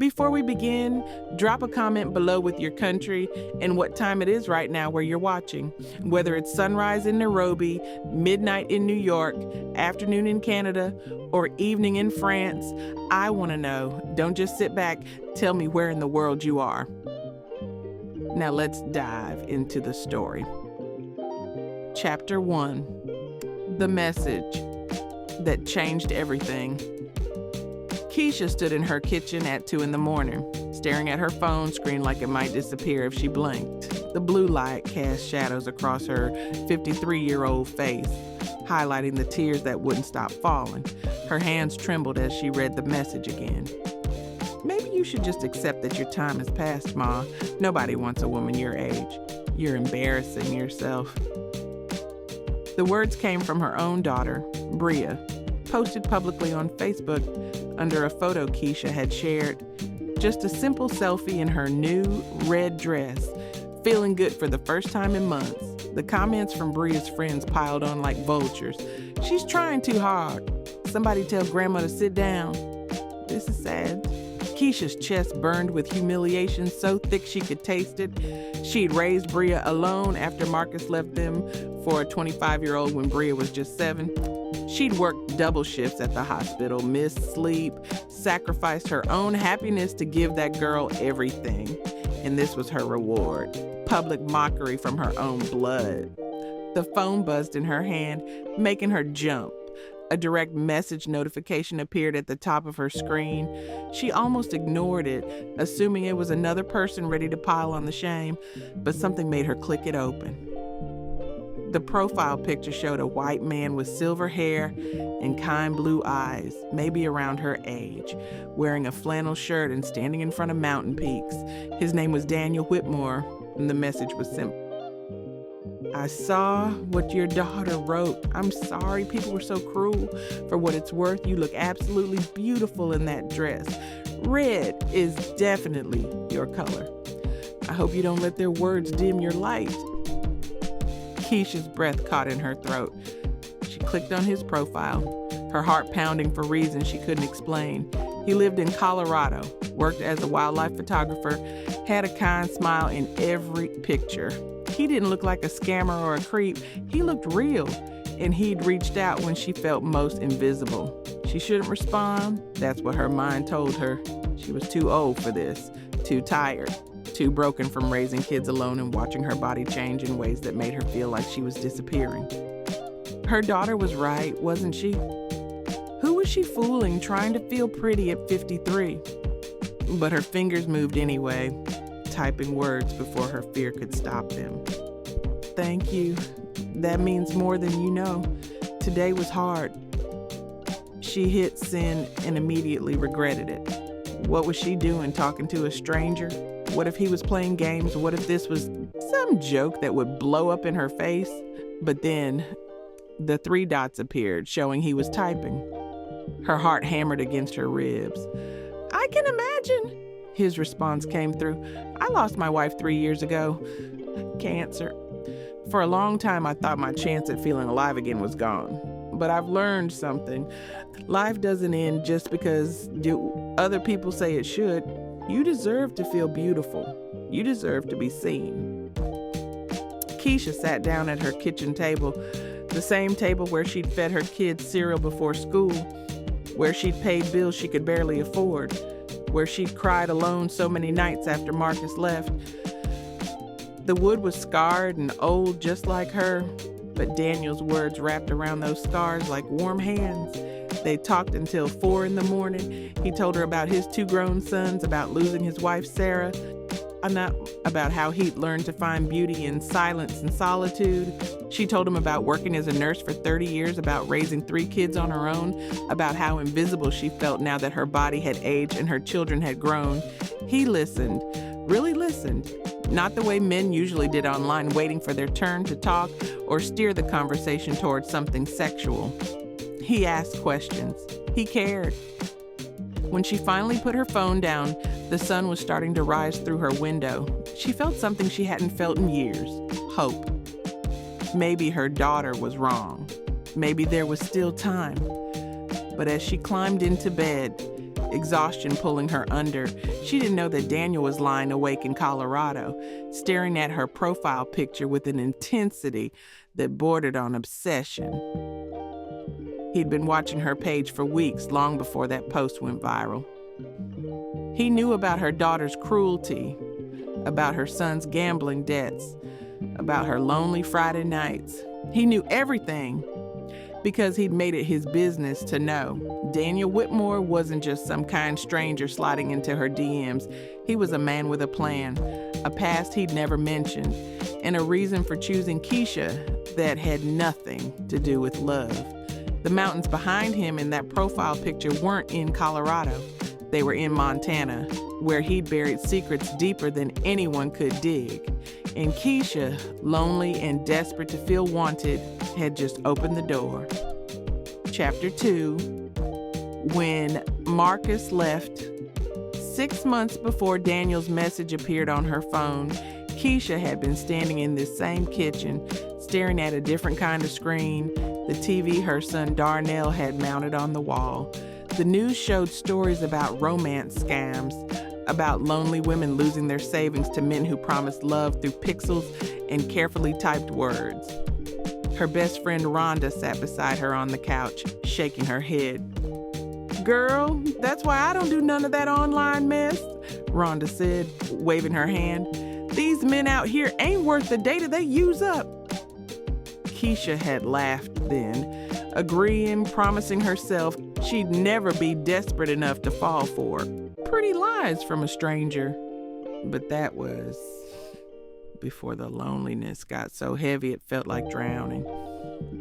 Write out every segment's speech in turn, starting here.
Before we begin, drop a comment below with your country and what time it is right now where you're watching. Whether it's sunrise in Nairobi, midnight in New York, afternoon in Canada, or evening in France, I want to know. Don't just sit back. Tell me where in the world you are. Now let's dive into the story. Chapter 1. The Message That Changed Everything. Keisha stood in her kitchen at 2 a.m, staring at her phone screen like it might disappear if she blinked. The blue light cast shadows across her 53-year-old face, highlighting the tears that wouldn't stop falling. Her hands trembled as she read the message again. Maybe you should just accept that your time has passed, Ma. Nobody wants a woman your age. You're embarrassing yourself. The words came from her own daughter, Bria, posted publicly on Facebook under a photo Keisha had shared. Just a simple selfie in her new red dress, feeling good for the first time in months. The comments from Bria's friends piled on like vultures. She's trying too hard. Somebody tell Grandma to sit down. This is sad. Keisha's chest burned with humiliation so thick she could taste it. She'd raised Bria alone after Marcus left them for a 25-year-old when Bria was just 7. She'd worked double shifts at the hospital, missed sleep, sacrificed her own happiness to give that girl everything. And this was her reward. Public mockery from her own blood. The phone buzzed in her hand, making her jump. A direct message notification appeared at the top of her screen. She almost ignored it, assuming it was another person ready to pile on the shame, but something made her click it open. The profile picture showed a white man with silver hair and kind blue eyes, maybe around her age, wearing a flannel shirt and standing in front of mountain peaks. His name was Daniel Whitmore, and the message was simple. I saw what your daughter wrote. I'm sorry people were so cruel. For what it's worth, you look absolutely beautiful in that dress. Red is definitely your color. I hope you don't let their words dim your light. Keisha's breath caught in her throat. She clicked on his profile, her heart pounding for reasons she couldn't explain. He lived in Colorado, worked as a wildlife photographer, had a kind smile in every picture. He didn't look like a scammer or a creep. He looked real, and he'd reached out when she felt most invisible. She shouldn't respond. That's what her mind told her. She was too old for this, too tired, too broken from raising kids alone and watching her body change in ways that made her feel like she was disappearing. Her daughter was right, wasn't she? Who was she fooling, trying to feel pretty at 53? But her fingers moved anyway, typing words before her fear could stop them. Thank you. That means more than you know. Today was hard. She hit send and immediately regretted it. What was she doing, talking to a stranger? What if he was playing games? What if this was some joke that would blow up in her face? But then the 3 dots appeared, showing he was typing. Her heart hammered against her ribs. I can imagine. His response came through. I lost my wife 3 years ago. Cancer. For a long time, I thought my chance at feeling alive again was gone. But I've learned something. Life doesn't end just because other people say it should. You deserve to feel beautiful. You deserve to be seen. Keisha sat down at her kitchen table, the same table where she'd fed her kids cereal before school, where she'd paid bills she could barely afford, where she'd cried alone so many nights after Marcus left. The wood was scarred and old just like her, but Daniel's words wrapped around those scars like warm hands. They talked until 4 a.m. He told her about his 2 grown sons, about losing his wife, Sarah, about how he'd learned to find beauty in silence and solitude. She told him about working as a nurse for 30 years, about raising 3 kids on her own, about how invisible she felt now that her body had aged and her children had grown. He listened, really listened, not the way men usually did online, waiting for their turn to talk or steer the conversation towards something sexual. He asked questions. He cared. When she finally put her phone down, the sun was starting to rise through her window. She felt something she hadn't felt in years. Hope. Maybe her daughter was wrong. Maybe there was still time. But as she climbed into bed, exhaustion pulling her under. She didn't know that Daniel was lying awake in Colorado, staring at her profile picture with an intensity that bordered on obsession. He'd been watching her page for weeks, long before that post went viral. He knew about her daughter's cruelty, about her son's gambling debts, about her lonely Friday nights. He knew everything because he'd made it his business to know. Daniel Whitmore wasn't just some kind stranger sliding into her DMs. He was a man with a plan, a past he'd never mentioned, and a reason for choosing Keisha that had nothing to do with love. The mountains behind him in that profile picture weren't in Colorado. They were in Montana, where he'd buried secrets deeper than anyone could dig. And Keisha, lonely and desperate to feel wanted, had just opened the door. Chapter 2. When Marcus left. 6 months before Daniel's message appeared on her phone, Keisha had been standing in this same kitchen, staring at a different kind of screen, the TV her son Darnell had mounted on the wall. The news showed stories about romance scams, about lonely women losing their savings to men who promised love through pixels and carefully typed words. Her best friend Rhonda sat beside her on the couch, shaking her head. "Girl, that's why I don't do none of that online mess," Rhonda said, waving her hand. "These men out here ain't worth the data they use up." Keisha had laughed then, agreeing, promising herself she'd never be desperate enough to fall for pretty lies from a stranger. But that was before the loneliness got so heavy it felt like drowning.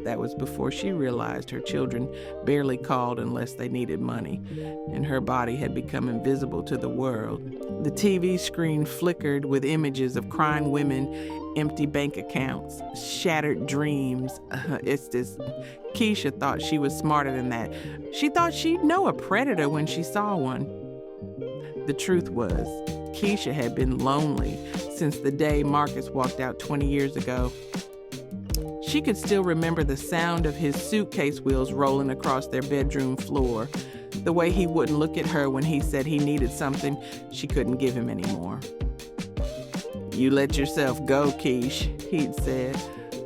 That was before she realized her children barely called unless they needed money, and her body had become invisible to the world. The TV screen flickered with images of crying women, empty bank accounts, shattered dreams. Keisha thought she was smarter than that. She thought she'd know a predator when she saw one. The truth was, Keisha had been lonely since the day Marcus walked out 20 years ago. She could still remember the sound of his suitcase wheels rolling across their bedroom floor, the way he wouldn't look at her when he said he needed something she couldn't give him anymore. "You let yourself go, Keish," he'd said,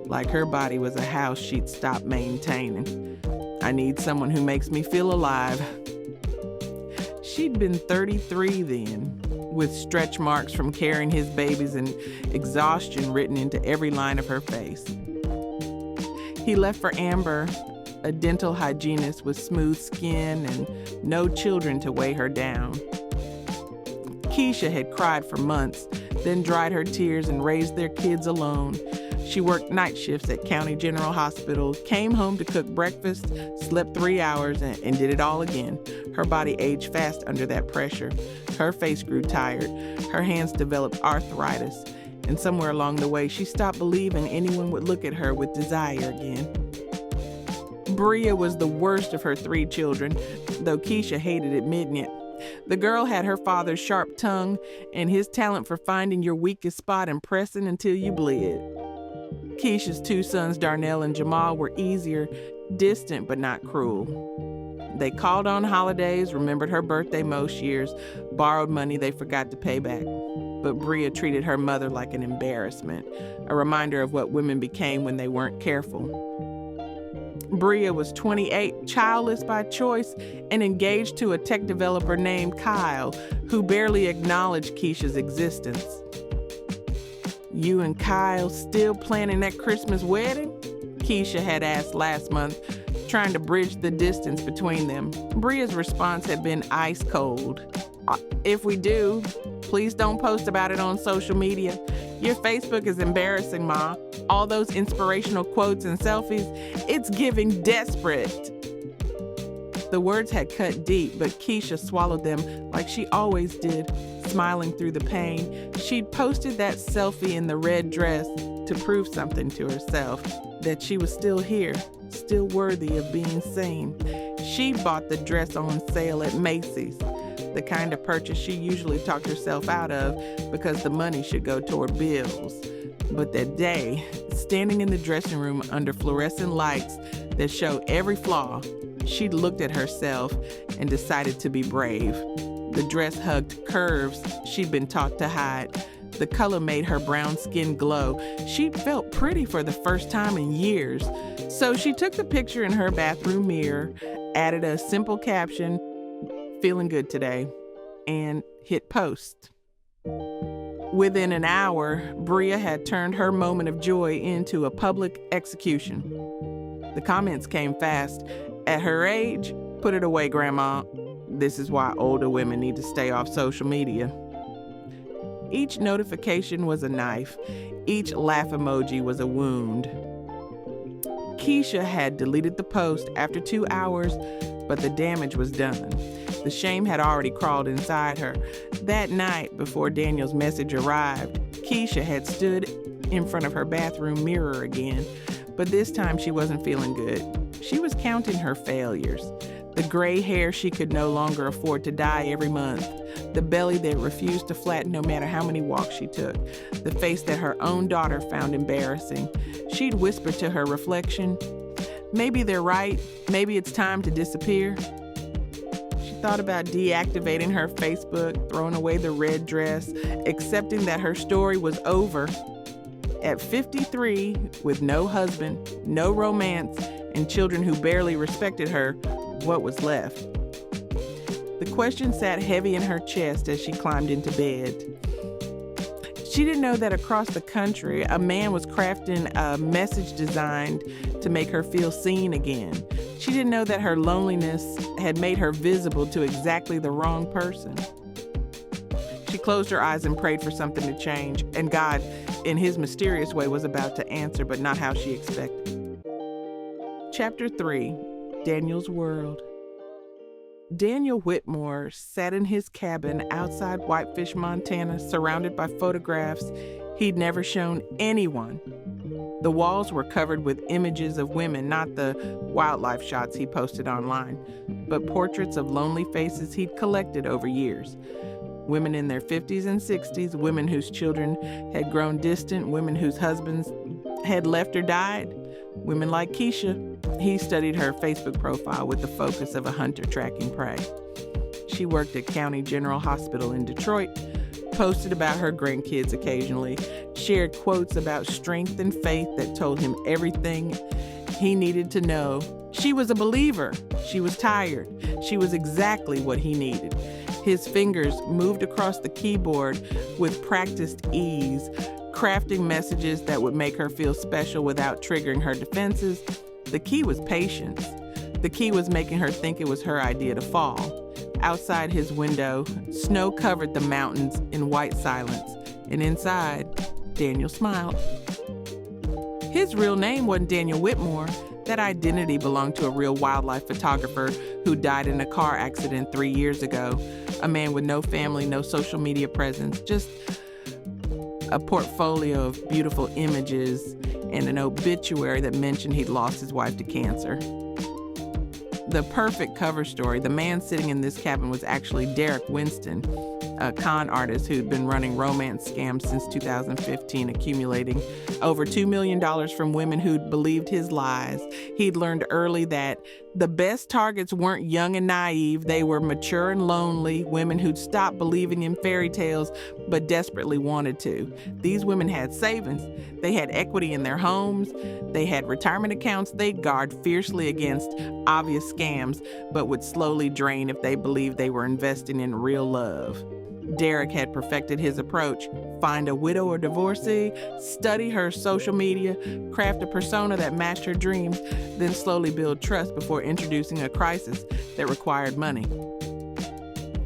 like her body was a house she'd stopped maintaining. "I need someone who makes me feel alive." She'd been 33 then, with stretch marks from carrying his babies and exhaustion written into every line of her face. He left for Amber, a dental hygienist with smooth skin and no children to weigh her down. Keisha had cried for months, then dried her tears and raised their kids alone. She worked night shifts at County General Hospital, came home to cook breakfast, slept 3 hours, and did it all again. Her body aged fast under that pressure. Her face grew tired. Her hands developed arthritis. And somewhere along the way, she stopped believing anyone would look at her with desire again. Bria was the worst of her 3 children, though Keisha hated admitting it. The girl had her father's sharp tongue and his talent for finding your weakest spot and pressing until you bled. Keisha's 2 sons, Darnell and Jamal, were easier, distant but not cruel. They called on holidays, remembered her birthday most years, borrowed money they forgot to pay back. But Bria treated her mother like an embarrassment, a reminder of what women became when they weren't careful. Bria was 28, childless by choice, and engaged to a tech developer named Kyle, who barely acknowledged Keisha's existence. "You and Kyle still planning that Christmas wedding?" Keisha had asked last month, trying to bridge the distance between them. Bria's response had been ice cold. "If we do, please don't post about it on social media. Your Facebook is embarrassing, Ma. All those inspirational quotes and selfies, it's giving desperate." The words had cut deep, but Keisha swallowed them like she always did, smiling through the pain. She'd posted that selfie in the red dress to prove something to herself, that she was still here, still worthy of being seen. She bought the dress on sale at Macy's, the kind of purchase she usually talked herself out of because the money should go toward bills. But that day, standing in the dressing room under fluorescent lights that showed every flaw, She looked at herself and decided to be brave. The dress hugged curves she'd been taught to hide. The color made her brown skin glow. She'd felt pretty for the first time in years. So she took the picture in her bathroom mirror, added a simple caption, "Feeling good today," and hit post. Within an hour, Bria had turned her moment of joy into a public execution. The comments came fast. "At her age, put it away, Grandma. This is why older women need to stay off social media." Each notification was a knife. Each laugh emoji was a wound. Keisha had deleted the post after 2 hours, but the damage was done. The shame had already crawled inside her. That night, before Daniel's message arrived, Keisha had stood in front of her bathroom mirror again, but this time she wasn't feeling good. She was counting her failures. The gray hair she could no longer afford to dye every month. The belly that refused to flatten no matter how many walks she took. The face that her own daughter found embarrassing. She'd whisper to her reflection, "Maybe they're right. Maybe it's time to disappear." She thought about deactivating her Facebook, throwing away the red dress, accepting that her story was over. At 53, with no husband, no romance, and children who barely respected her, what was left? The question sat heavy in her chest as she climbed into bed. She didn't know that across the country, a man was crafting a message designed to make her feel seen again. She didn't know that her loneliness had made her visible to exactly the wrong person. She closed her eyes and prayed for something to change, and God, in his mysterious way, was about to answer, but not how she expected. Chapter 3, Daniel's World. Daniel Whitmore sat in his cabin outside Whitefish, Montana, surrounded by photographs he'd never shown anyone. The walls were covered with images of women, not the wildlife shots he posted online, but portraits of lonely faces he'd collected over years. Women in their 50s and 60s, women whose children had grown distant, women whose husbands had left or died, women like Keisha. He studied her Facebook profile with the focus of a hunter tracking prey. She worked at County General Hospital in Detroit, posted about her grandkids occasionally, shared quotes about strength and faith that told him everything he needed to know. She was a believer. She was tired. She was exactly what he needed. His fingers moved across the keyboard with practiced ease, crafting messages that would make her feel special without triggering her defenses. The key was patience. The key was making her think it was her idea to fall. Outside his window, snow covered the mountains in white silence, and inside, Daniel smiled. His real name wasn't Daniel Whitmore. That identity belonged to a real wildlife photographer who died in a car accident 3 years ago. A man with no family, no social media presence, just a portfolio of beautiful images and an obituary that mentioned he'd lost his wife to cancer. The perfect cover story, the man sitting in this cabin was actually Derek Winston, a con artist who'd been running romance scams since 2015, accumulating over $2 million from women who'd believed his lies. He'd learned early that the best targets weren't young and naive, they were mature and lonely, women who'd stopped believing in fairy tales but desperately wanted to. These women had savings, they had equity in their homes, they had retirement accounts they'd guard fiercely against obvious scams, but would slowly drain if they believed they were investing in real love. Derek had perfected his approach. Find a widow or divorcee, study her social media, craft a persona that matched her dreams, then slowly build trust before introducing a crisis that required money.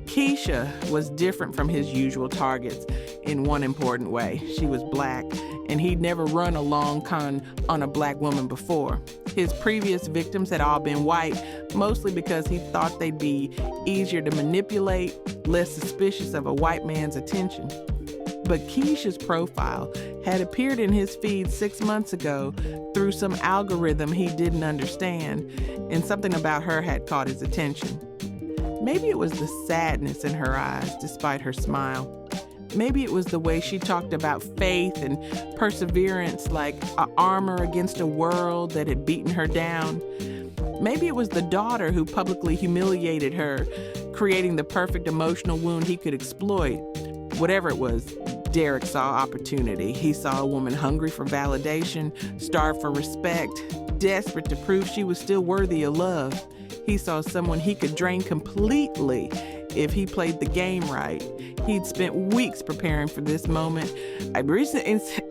Keisha was different from his usual targets in one important way. She was Black, and he'd never run a long con on a Black woman before. His previous victims had all been white, mostly because he thought they'd be easier to manipulate, less suspicious of a white man's attention. But Keisha's profile had appeared in his feed 6 months ago through some algorithm he didn't understand, and something about her had caught his attention. Maybe it was the sadness in her eyes despite her smile. Maybe it was the way she talked about faith and perseverance like an armor against a world that had beaten her down. Maybe it was the daughter who publicly humiliated her, creating the perfect emotional wound he could exploit. Whatever it was, Derek saw opportunity. He saw a woman hungry for validation, starved for respect, desperate to prove she was still worthy of love. He saw someone he could drain completely if he played the game right. He'd spent weeks preparing for this moment.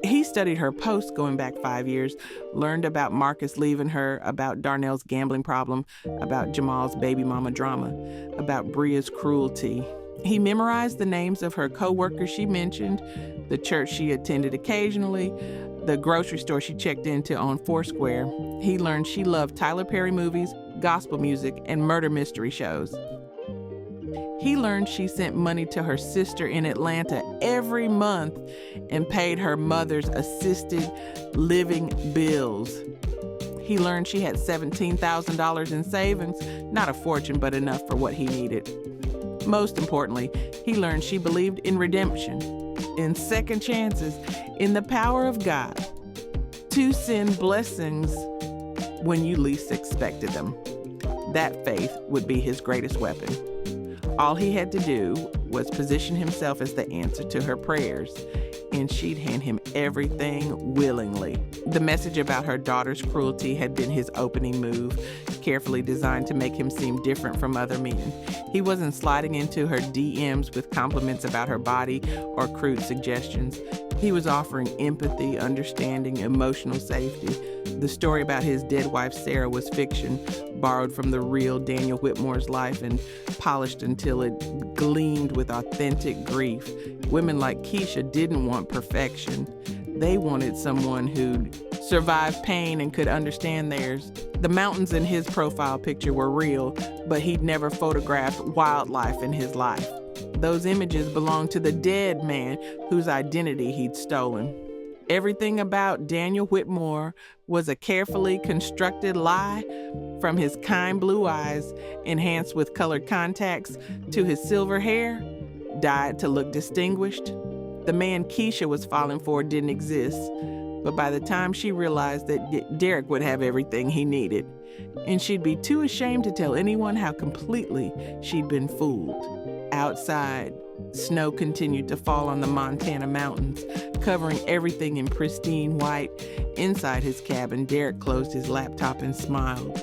He studied her posts going back 5 years, learned about Marcus leaving her, about Darnell's gambling problem, about Jamal's baby mama drama, about Bria's cruelty. He memorized the names of her co-workers she mentioned, the church she attended occasionally, the grocery store she checked into on Foursquare. He learned she loved Tyler Perry movies, gospel music, and murder mystery shows. He learned she sent money to her sister in Atlanta every month and paid her mother's assisted living bills. He learned she had $17,000 in savings, not a fortune, but enough for what he needed. Most importantly, he learned she believed in redemption, in second chances, in the power of God to send blessings when you least expected them. That faith would be his greatest weapon. All he had to do was position himself as the answer to her prayers, and she'd hand him everything willingly. The message about her daughter's cruelty had been his opening move, carefully designed to make him seem different from other men. He wasn't sliding into her DMs with compliments about her body or crude suggestions. He was offering empathy, understanding, emotional safety. The story about his dead wife, Sarah, was fiction, borrowed from the real Daniel Whitmore's life and polished until it gleamed with authentic grief. Women like Keisha didn't want perfection. They wanted someone who'd survived pain and could understand theirs. The mountains in his profile picture were real, but he'd never photographed wildlife in his life. Those images belonged to the dead man whose identity he'd stolen. Everything about Daniel Whitmore was a carefully constructed lie, from his kind blue eyes, enhanced with colored contacts, to his silver hair, dyed to look distinguished. The man Keisha was falling for didn't exist, but by the time she realized that Derek would have everything he needed, and she'd be too ashamed to tell anyone how completely she'd been fooled. Outside, snow continued to fall on the Montana mountains, covering everything in pristine white. Inside his cabin, Derek closed his laptop and smiled.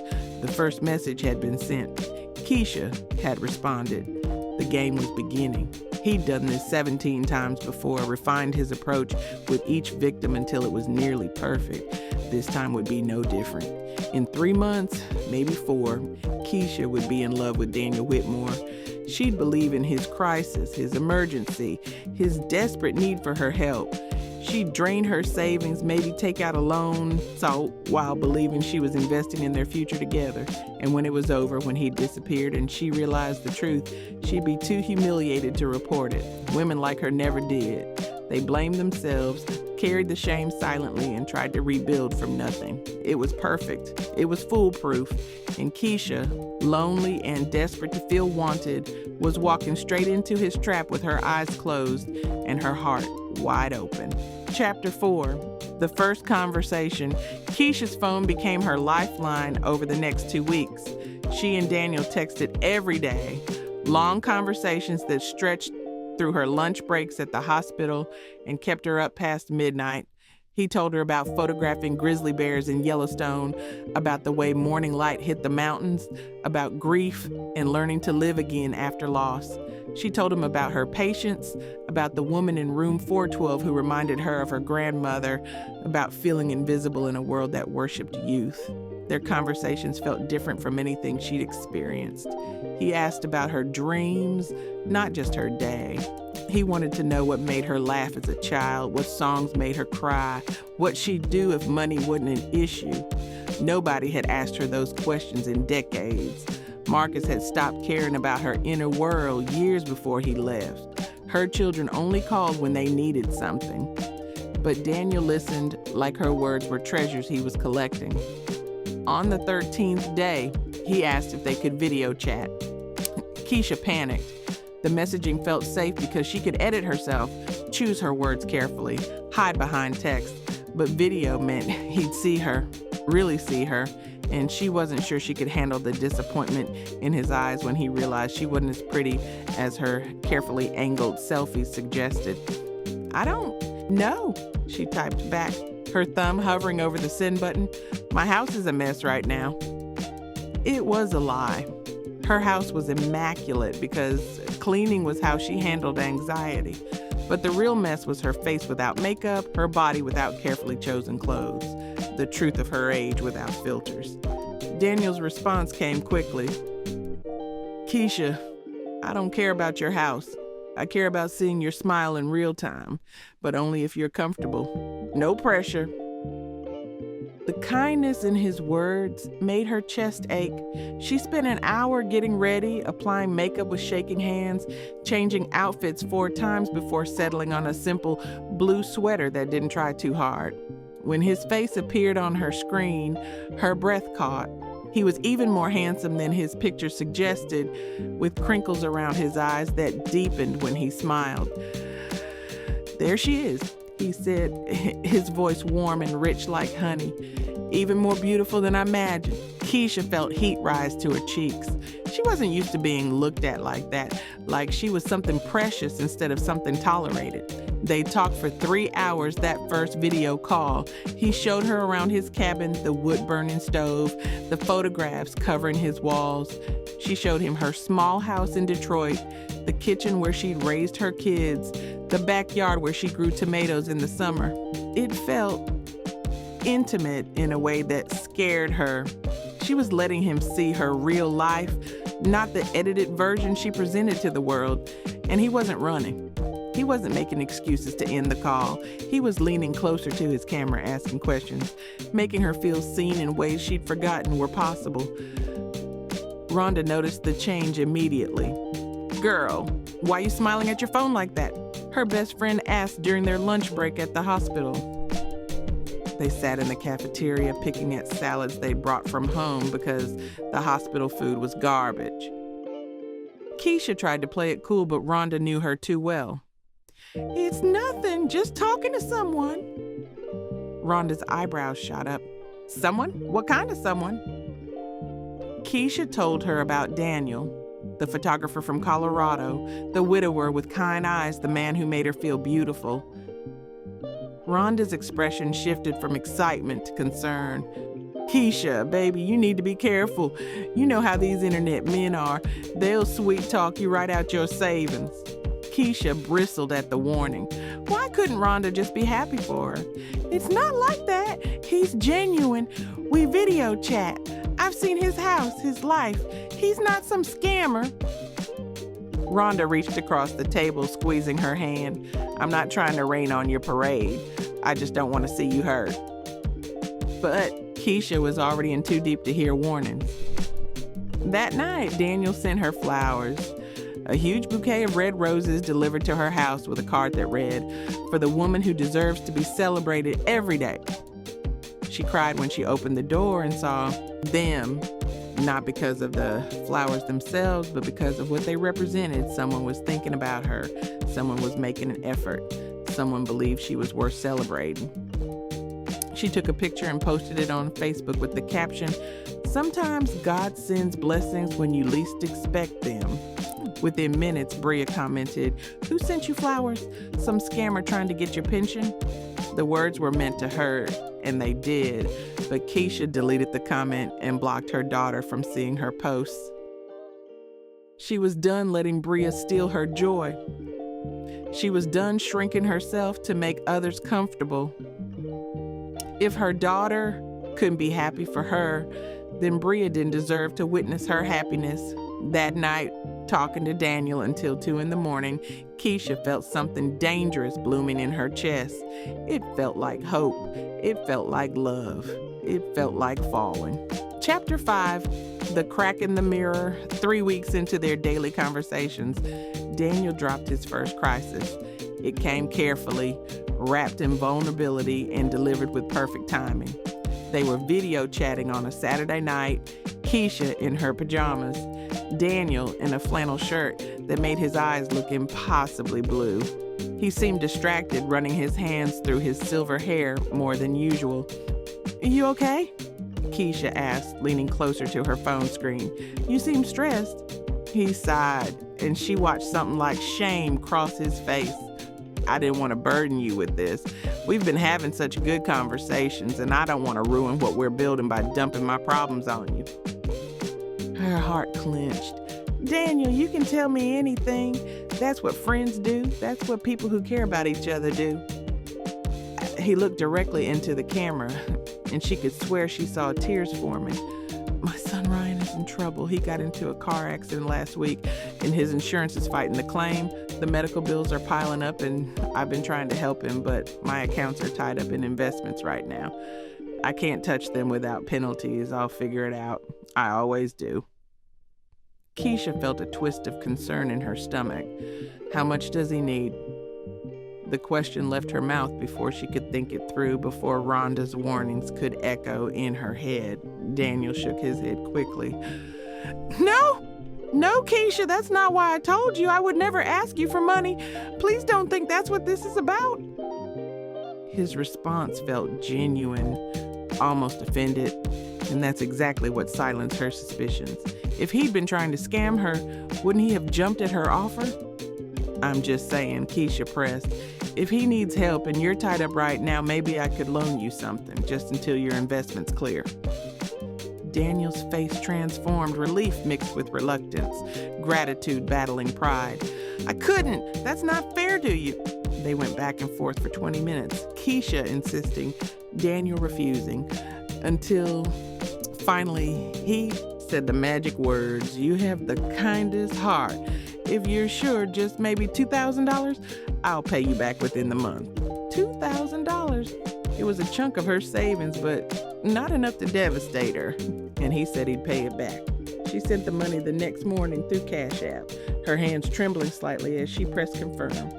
The first message had been sent. Keisha had responded. The game was beginning. He'd done this 17 times before, refined his approach with each victim until it was nearly perfect. This time would be no different. In 3 months, maybe 4, Keisha would be in love with Daniel Whitmore. She'd believe in his crisis, his emergency, his desperate need for her help. She'd drain her savings, maybe take out a loan, while believing she was investing in their future together. And when it was over, when he disappeared and she realized the truth, she'd be too humiliated to report it. Women like her never did. They blamed themselves, carried the shame silently, and tried to rebuild from nothing. It was perfect. It was foolproof. And Keisha, lonely and desperate to feel wanted, was walking straight into his trap with her eyes closed and her heart wide open. Chapter 4, the first conversation. Keisha's phone became her lifeline over the next 2 weeks. She and Daniel texted every day, long conversations that stretched through her lunch breaks at the hospital and kept her up past midnight. He told her about photographing grizzly bears in Yellowstone, about the way morning light hit the mountains, about grief and learning to live again after loss. She told him about her patients, about the woman in room 412 who reminded her of her grandmother, about feeling invisible in a world that worshipped youth. Their conversations felt different from anything she'd experienced. He asked about her dreams, not just her day. He wanted to know what made her laugh as a child, what songs made her cry, what she'd do if money wasn't an issue. Nobody had asked her those questions in decades. Marcus had stopped caring about her inner world years before he left. Her children only called when they needed something. But Daniel listened like her words were treasures he was collecting. On the 13th day, he asked if they could video chat. Keisha panicked. The messaging felt safe because she could edit herself, choose her words carefully, hide behind text. But video meant he'd see her, really see her, and she wasn't sure she could handle the disappointment in his eyes when he realized she wasn't as pretty as her carefully angled selfies suggested. "I don't know," she typed back, her thumb hovering over the send button. "My house is a mess right now." It was a lie. Her house was immaculate because cleaning was how she handled anxiety. But the real mess was her face without makeup, her body without carefully chosen clothes, the truth of her age without filters. Daniel's response came quickly. "Keisha, I don't care about your house. I care about seeing your smile in real time, but only if you're comfortable. No pressure." The kindness in his words made her chest ache. She spent an hour getting ready, applying makeup with shaking hands, changing outfits 4 times before settling on a simple blue sweater that didn't try too hard. When his face appeared on her screen, her breath caught. He was even more handsome than his picture suggested, with crinkles around his eyes that deepened when he smiled. "There she is," he said, his voice warm and rich like honey. "Even more beautiful than I imagined." Keisha felt heat rise to her cheeks. She wasn't used to being looked at like that, like she was something precious instead of something tolerated. They talked for 3 hours that first video call. He showed her around his cabin, the wood-burning stove, the photographs covering his walls. She showed him her small house in Detroit, the kitchen where she'd raised her kids, the backyard where she grew tomatoes in the summer. It felt intimate in a way that scared her. She was letting him see her real life, not the edited version she presented to the world. And he wasn't running. He wasn't making excuses to end the call. He was leaning closer to his camera, asking questions, making her feel seen in ways she'd forgotten were possible. Rhonda noticed the change immediately. "Girl, why are you smiling at your phone like that?" her best friend asked during their lunch break at the hospital. They sat in the cafeteria picking at salads they'd brought from home because the hospital food was garbage. Keisha tried to play it cool, but Rhonda knew her too well. "It's nothing, just talking to someone." Rhonda's eyebrows shot up. "Someone? What kind of someone?" Keisha told her about Daniel, the photographer from Colorado, the widower with kind eyes, the man who made her feel beautiful. Rhonda's expression shifted from excitement to concern. "Keisha, baby, you need to be careful. You know how these internet men are. They'll sweet talk you right out your savings." Keisha bristled at the warning. Why couldn't Rhonda just be happy for her? "It's not like that. He's genuine. We video chat. I've seen his house, his life. He's not some scammer." Rhonda reached across the table, squeezing her hand. "I'm not trying to rain on your parade. I just don't want to see you hurt." But Keisha was already in too deep to hear warnings. That night, Daniel sent her flowers. A huge bouquet of red roses delivered to her house with a card that read, "For the woman who deserves to be celebrated every day." She cried when she opened the door and saw them, not because of the flowers themselves, but because of what they represented. Someone was thinking about her. Someone was making an effort. Someone believed she was worth celebrating. She took a picture and posted it on Facebook with the caption, "Sometimes God sends blessings when you least expect them." Within minutes, Bria commented, "Who sent you flowers? Some scammer trying to get your pension?" The words were meant to her, and they did, but Keisha deleted the comment and blocked her daughter from seeing her posts. She was done letting Bria steal her joy. She was done shrinking herself to make others comfortable. If her daughter couldn't be happy for her, then Bria didn't deserve to witness her happiness. That night, talking to Daniel until 2 a.m, Keisha felt something dangerous blooming in her chest. It felt like hope. It felt like love. It felt like falling. Chapter 5, The Crack in the Mirror. 3 weeks into their daily conversations, Daniel dropped his first crisis. It came carefully, wrapped in vulnerability, and delivered with perfect timing. They were video chatting on a Saturday night, Keisha in her pajamas, Daniel in a flannel shirt that made his eyes look impossibly blue. He seemed distracted, running his hands through his silver hair more than usual. "You okay?" Keisha asked, leaning closer to her phone screen. You seem stressed. He sighed, and she watched something like shame cross his face. I didn't want to burden you with this. We've been having such good conversations, and I don't want to ruin what we're building by dumping my problems on you. Her heart clenched. Daniel, you can tell me anything. That's what friends do. That's what people who care about each other do. He looked directly into the camera, and she could swear she saw tears forming. My son Ryan is in trouble. He got into a car accident last week, and his insurance is fighting the claim. The medical bills are piling up, and I've been trying to help him, but my accounts are tied up in investments right now. I can't touch them without penalties. I'll figure it out. I always do. Keisha felt a twist of concern in her stomach. How much does he need? The question left her mouth before she could think it through, before Rhonda's warnings could echo in her head. Daniel shook his head quickly. No, Keisha, that's not why I told you. I would never ask you for money. Please don't think that's what this is about. His response felt genuine, almost offended, and that's exactly what silenced her suspicions. If he'd been trying to scam her, wouldn't he have jumped at her offer? I'm just saying, Keisha pressed. If he needs help and you're tied up right now, maybe I could loan you something, just until your investment's clear. Daniel's face transformed, relief mixed with reluctance, gratitude battling pride. I couldn't. That's not fair to you. They went back and forth for 20 minutes, Keisha insisting, Daniel refusing, until finally he said the magic words, you have the kindest heart. If you're sure, just maybe $2,000, I'll pay you back within the month. $2,000. It was a chunk of her savings, but not enough to devastate her. And he said he'd pay it back. She sent the money the next morning through Cash App, her hands trembling slightly as she pressed confirm.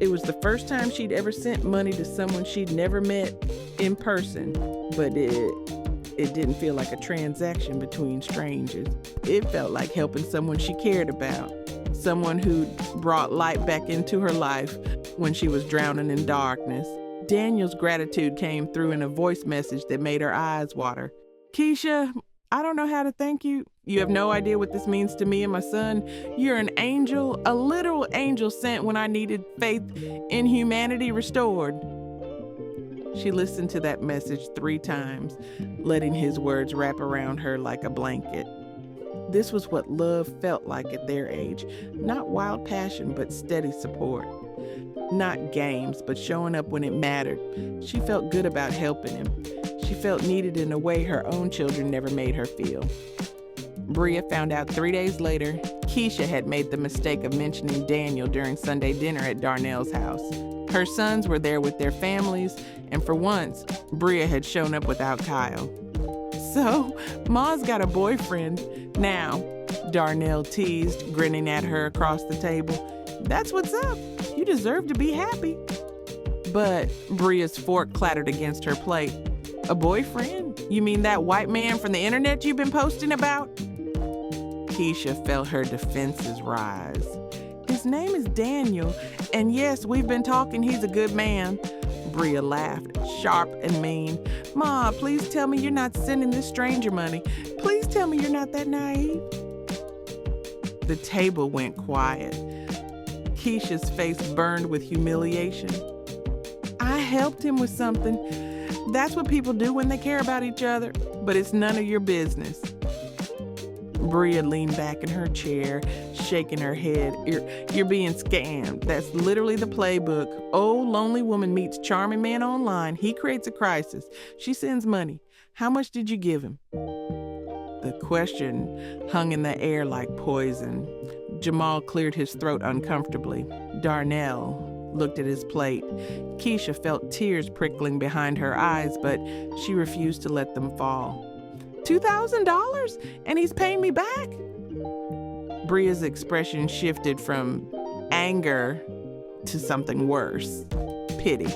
It was the first time she'd ever sent money to someone she'd never met in person, but it didn't feel like a transaction between strangers. It felt like helping someone she cared about, someone who'd brought light back into her life when she was drowning in darkness. Daniel's gratitude came through in a voice message that made her eyes water. Keisha, I don't know how to thank you. You have no idea what this means to me and my son. You're an angel, a literal angel sent when I needed faith in humanity restored. She listened to that message 3 times, letting his words wrap around her like a blanket. This was what love felt like at their age. Not wild passion, but steady support. Not games, but showing up when it mattered. She felt good about helping him. She felt needed in a way her own children never made her feel. Bria found out 3 days later, Keisha had made the mistake of mentioning Daniel during Sunday dinner at Darnell's house. Her sons were there with their families, and for once, Bria had shown up without Kyle. So, Ma's got a boyfriend now, Darnell teased, grinning at her across the table. That's what's up. You deserve to be happy. But Bria's fork clattered against her plate. A boyfriend? You mean that white man from the internet you've been posting about? Keisha felt her defenses rise. His name is Daniel, and yes, we've been talking. He's a good man. Bria laughed, sharp and mean. Ma, please tell me you're not sending this stranger money. Please tell me you're not that naive. The table went quiet. Keisha's face burned with humiliation. I helped him with something. That's what people do when they care about each other, but it's none of your business. Bria leaned back in her chair, shaking her head. You're being scammed. That's literally the playbook. Old lonely woman meets charming man online. He creates a crisis. She sends money. How much did you give him? The question hung in the air like poison. Jamal cleared his throat uncomfortably. Darnell looked at his plate. Keisha felt tears prickling behind her eyes, but she refused to let them fall. $2,000? And he's paying me back? Bria's expression shifted from anger to something worse. Pity.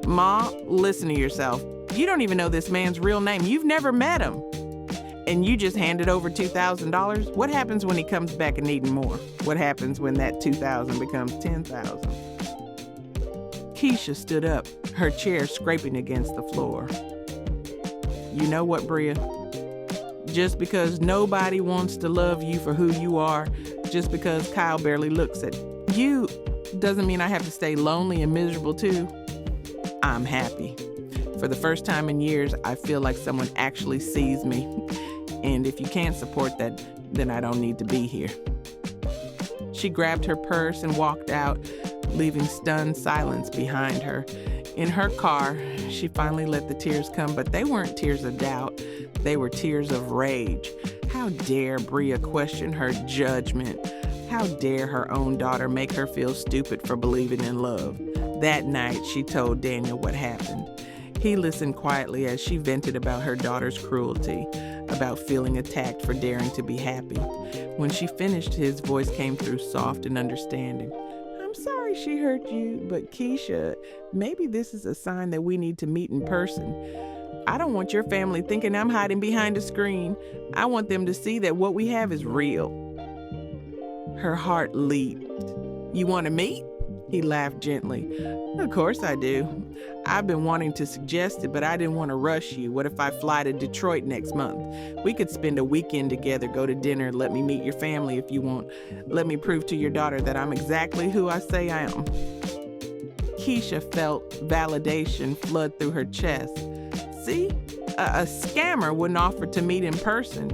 Ma, listen to yourself. You don't even know this man's real name. You've never met him. And you just handed over $2,000? What happens when he comes back and needing more? What happens when that $2,000 becomes $10,000? Keisha stood up, her chair scraping against the floor. You know what, Bria? Just because nobody wants to love you for who you are, just because Kyle barely looks at you, doesn't mean I have to stay lonely and miserable too. I'm happy. For the first time in years, I feel like someone actually sees me. And if you can't support that, then I don't need to be here. She grabbed her purse and walked out, leaving stunned silence behind her. In her car, she finally let the tears come, but they weren't tears of doubt. They were tears of rage. How dare Bria question her judgment? How dare her own daughter make her feel stupid for believing in love? That night, she told Daniel what happened. He listened quietly as she vented about her daughter's cruelty, about feeling attacked for daring to be happy. When she finished, his voice came through soft and understanding. I'm sorry she hurt you, but Keisha, maybe this is a sign that we need to meet in person. I don't want your family thinking I'm hiding behind a screen. I want them to see that what we have is real. Her heart leaped. You want to meet? He laughed gently. Of course I do. I've been wanting to suggest it, but I didn't want to rush you. What if I fly to Detroit next month? We could spend a weekend together, go to dinner, let me meet your family if you want. Let me prove to your daughter that I'm exactly who I say I am. Keisha felt validation flood through her chest. See? A scammer wouldn't offer to meet in person.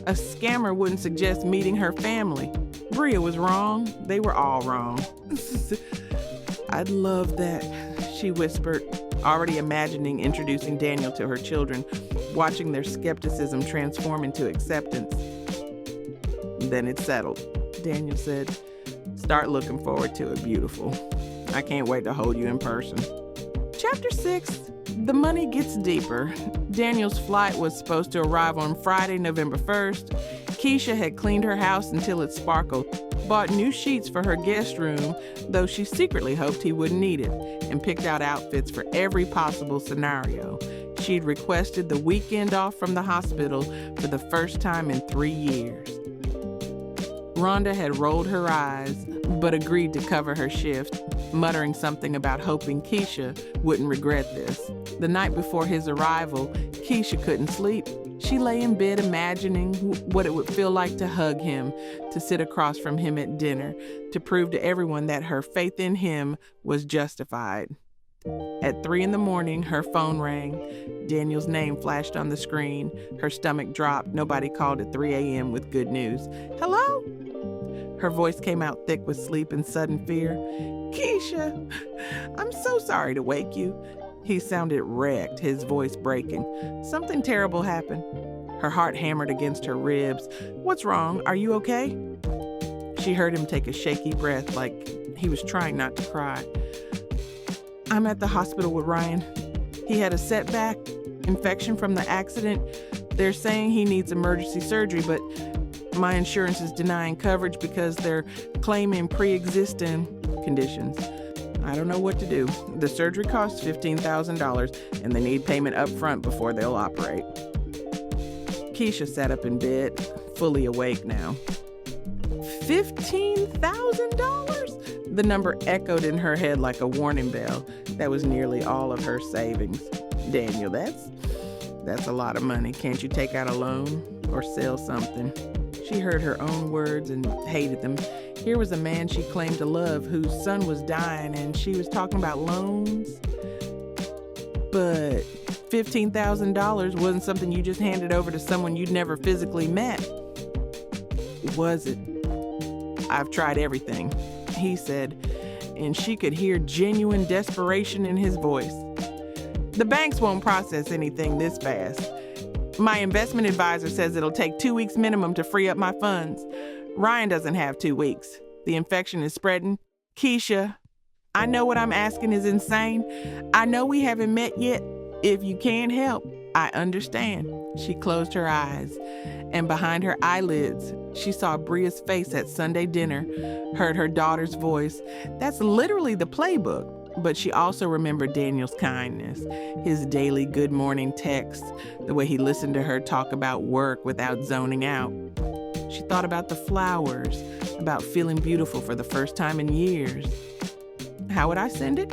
A scammer wouldn't suggest meeting her family. Bria was wrong. They were all wrong. I'd love that, she whispered, already imagining introducing Daniel to her children, watching their skepticism transform into acceptance. Then it's settled, Daniel said. Start looking forward to it, beautiful. I can't wait to hold you in person. Chapter 6. The money gets deeper. Daniel's flight was supposed to arrive on Friday, November 1st. Keisha had cleaned her house until it sparkled, bought new sheets for her guest room, though she secretly hoped he wouldn't need it, and picked out outfits for every possible scenario. She'd requested the weekend off from the hospital for the first time in 3 years. Rhonda had rolled her eyes, but agreed to cover her shift, muttering something about hoping Keisha wouldn't regret this. The night before his arrival, Keisha couldn't sleep. She lay in bed imagining what it would feel like to hug him, to sit across from him at dinner, to prove to everyone that her faith in him was justified. At 3 a.m, her phone rang. Daniel's name flashed on the screen. Her stomach dropped. Nobody called at 3 a.m. with good news. Hello? Her voice came out thick with sleep and sudden fear. Keisha, I'm so sorry to wake you. He sounded wrecked, his voice breaking. Something terrible happened. Her heart hammered against her ribs. What's wrong? Are you okay? She heard him take a shaky breath, like he was trying not to cry. I'm at the hospital with Ryan. He had a setback, infection from the accident. They're saying he needs emergency surgery, but my insurance is denying coverage because they're claiming pre-existing conditions. I don't know what to do. The surgery costs $15,000 and they need payment up front before they'll operate. Keisha sat up in bed, fully awake now. $15,000? The number echoed in her head like a warning bell. That was nearly all of her savings. Daniel, that's a lot of money. Can't you take out a loan or sell something? She heard her own words and hated them. Here was a man she claimed to love whose son was dying, and she was talking about loans. But $15,000 wasn't something you just handed over to someone you'd never physically met. Was it? I've tried everything, he said, and she could hear genuine desperation in his voice. The banks won't process anything this fast. My investment advisor says it'll take 2 weeks minimum to free up my funds. Ryan doesn't have 2 weeks. The infection is spreading. Keisha, I know what I'm asking is insane. I know we haven't met yet. If you can't help, I understand. She closed her eyes, and behind her eyelids, she saw Bria's face at Sunday dinner, heard her daughter's voice. That's literally the playbook. But she also remembered Daniel's kindness, his daily good morning texts, the way he listened to her talk about work without zoning out. She thought about the flowers, about feeling beautiful for the first time in years. How would I send it?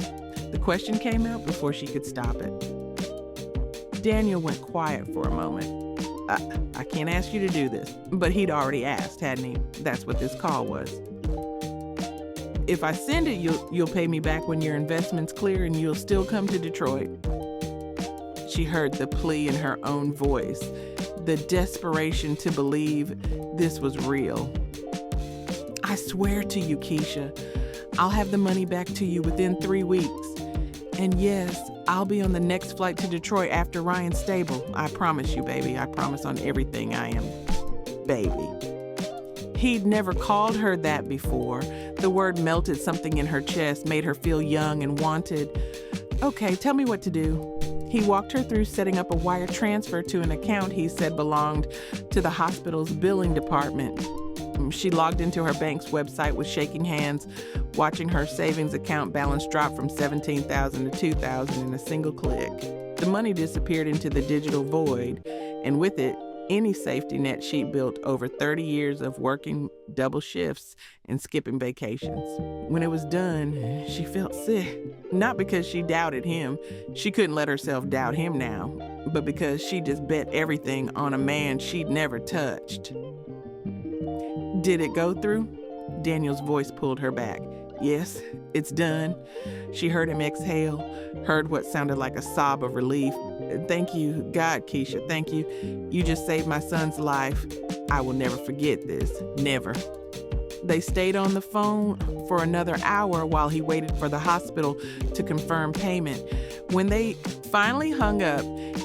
The question came out before she could stop it. Daniel went quiet for a moment. I can't ask you to do this. But he'd already asked, hadn't he? That's what this call was. If I send it, you'll pay me back when your investment's clear and you'll still come to Detroit. She heard the plea in her own voice, the desperation to believe this was real. I swear to you, Keisha, I'll have the money back to you within 3 weeks. And yes, I'll be on the next flight to Detroit after Ryan's stable. I promise you, baby. I promise on everything I am, baby. He'd never called her that before. The word melted something in her chest, made her feel young and wanted. Okay, tell me what to do. He walked her through setting up a wire transfer to an account he said belonged to the hospital's billing department. She logged into her bank's website with shaking hands, watching her savings account balance drop from $17,000 to $2,000 in a single click. The money disappeared into the digital void, and with it, any safety net she'd built over 30 years of working double shifts and skipping vacations. When it was done, she felt sick. Not because she doubted him. She couldn't let herself doubt him now, but because she just bet everything on a man she'd never touched. Did it go through? Daniel's voice pulled her back. Yes, it's done. She heard him exhale, heard what sounded like a sob of relief. Thank you, God, Keisha, thank you. You just saved my son's life. I will never forget this, never. They stayed on the phone for another hour while he waited for the hospital to confirm payment. When they finally hung up,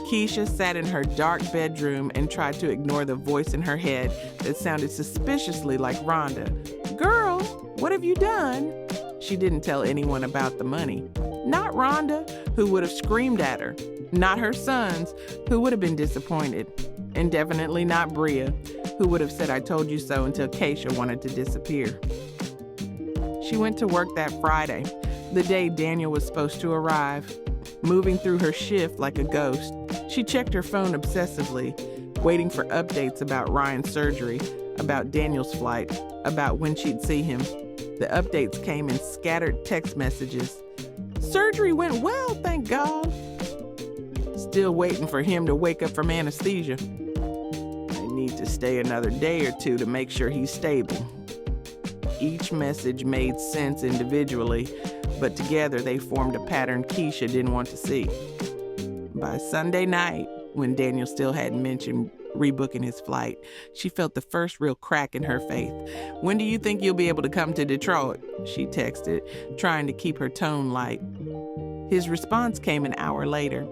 Keisha sat in her dark bedroom and tried to ignore the voice in her head that sounded suspiciously like Rhonda. Girl, what have you done? She didn't tell anyone about the money. Not Rhonda, who would have screamed at her. Not her sons, who would have been disappointed. And definitely not Bria, who would have said, I told you so, until Keisha wanted to disappear. She went to work that Friday, the day Daniel was supposed to arrive, moving through her shift like a ghost. She checked her phone obsessively, waiting for updates about Ryan's surgery, about Daniel's flight, about when she'd see him. The updates came in scattered text messages. Surgery went well, thank God. Still waiting for him to wake up from anesthesia. I need to stay another day or two to make sure he's stable. Each message made sense individually, but together they formed a pattern Keisha didn't want to see. By Sunday night, when Daniel still hadn't mentioned rebooking his flight, she felt the first real crack in her faith. When do you think you'll be able to come to Detroit? She texted, trying to keep her tone light. His response came an hour later.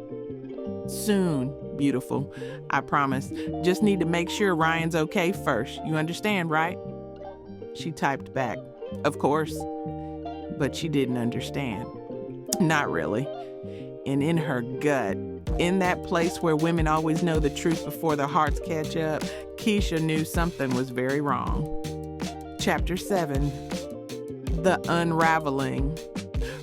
Soon, beautiful. I promise. Just need to make sure Ryan's okay first. You understand, right? She typed back, of course. But she didn't understand. Not really. And in her gut, in that place where women always know the truth before their hearts catch up, Keisha knew something was very wrong. Chapter 7. The Unraveling.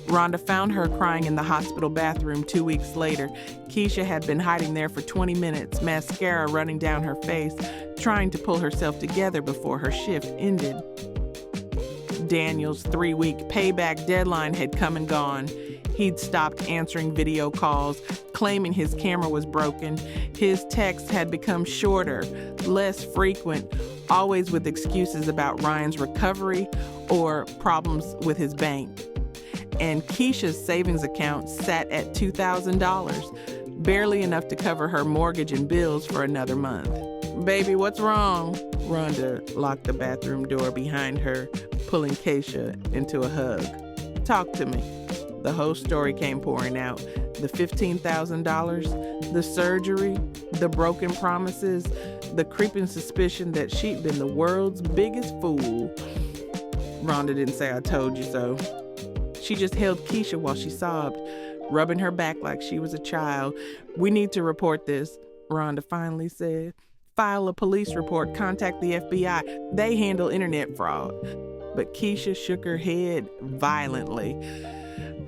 Rhonda found her crying in the hospital bathroom 2 weeks later. Keisha had been hiding there for 20 minutes, mascara running down her face, trying to pull herself together before her shift ended. Daniel's 3-week payback deadline had come and gone. He'd stopped answering video calls, claiming his camera was broken. His texts had become shorter, less frequent, always with excuses about Ryan's recovery or problems with his bank. And Keisha's savings account sat at $2,000, barely enough to cover her mortgage and bills for another month. Baby, what's wrong? Rhonda locked the bathroom door behind her, pulling Keisha into a hug. Talk to me. The whole story came pouring out. The $15,000, the surgery, the broken promises, the creeping suspicion that she'd been the world's biggest fool. Rhonda didn't say I told you so. She just held Keisha while she sobbed, rubbing her back like she was a child. We need to report this, Rhonda finally said. File a police report, contact the FBI. They handle internet fraud. But Keisha shook her head violently.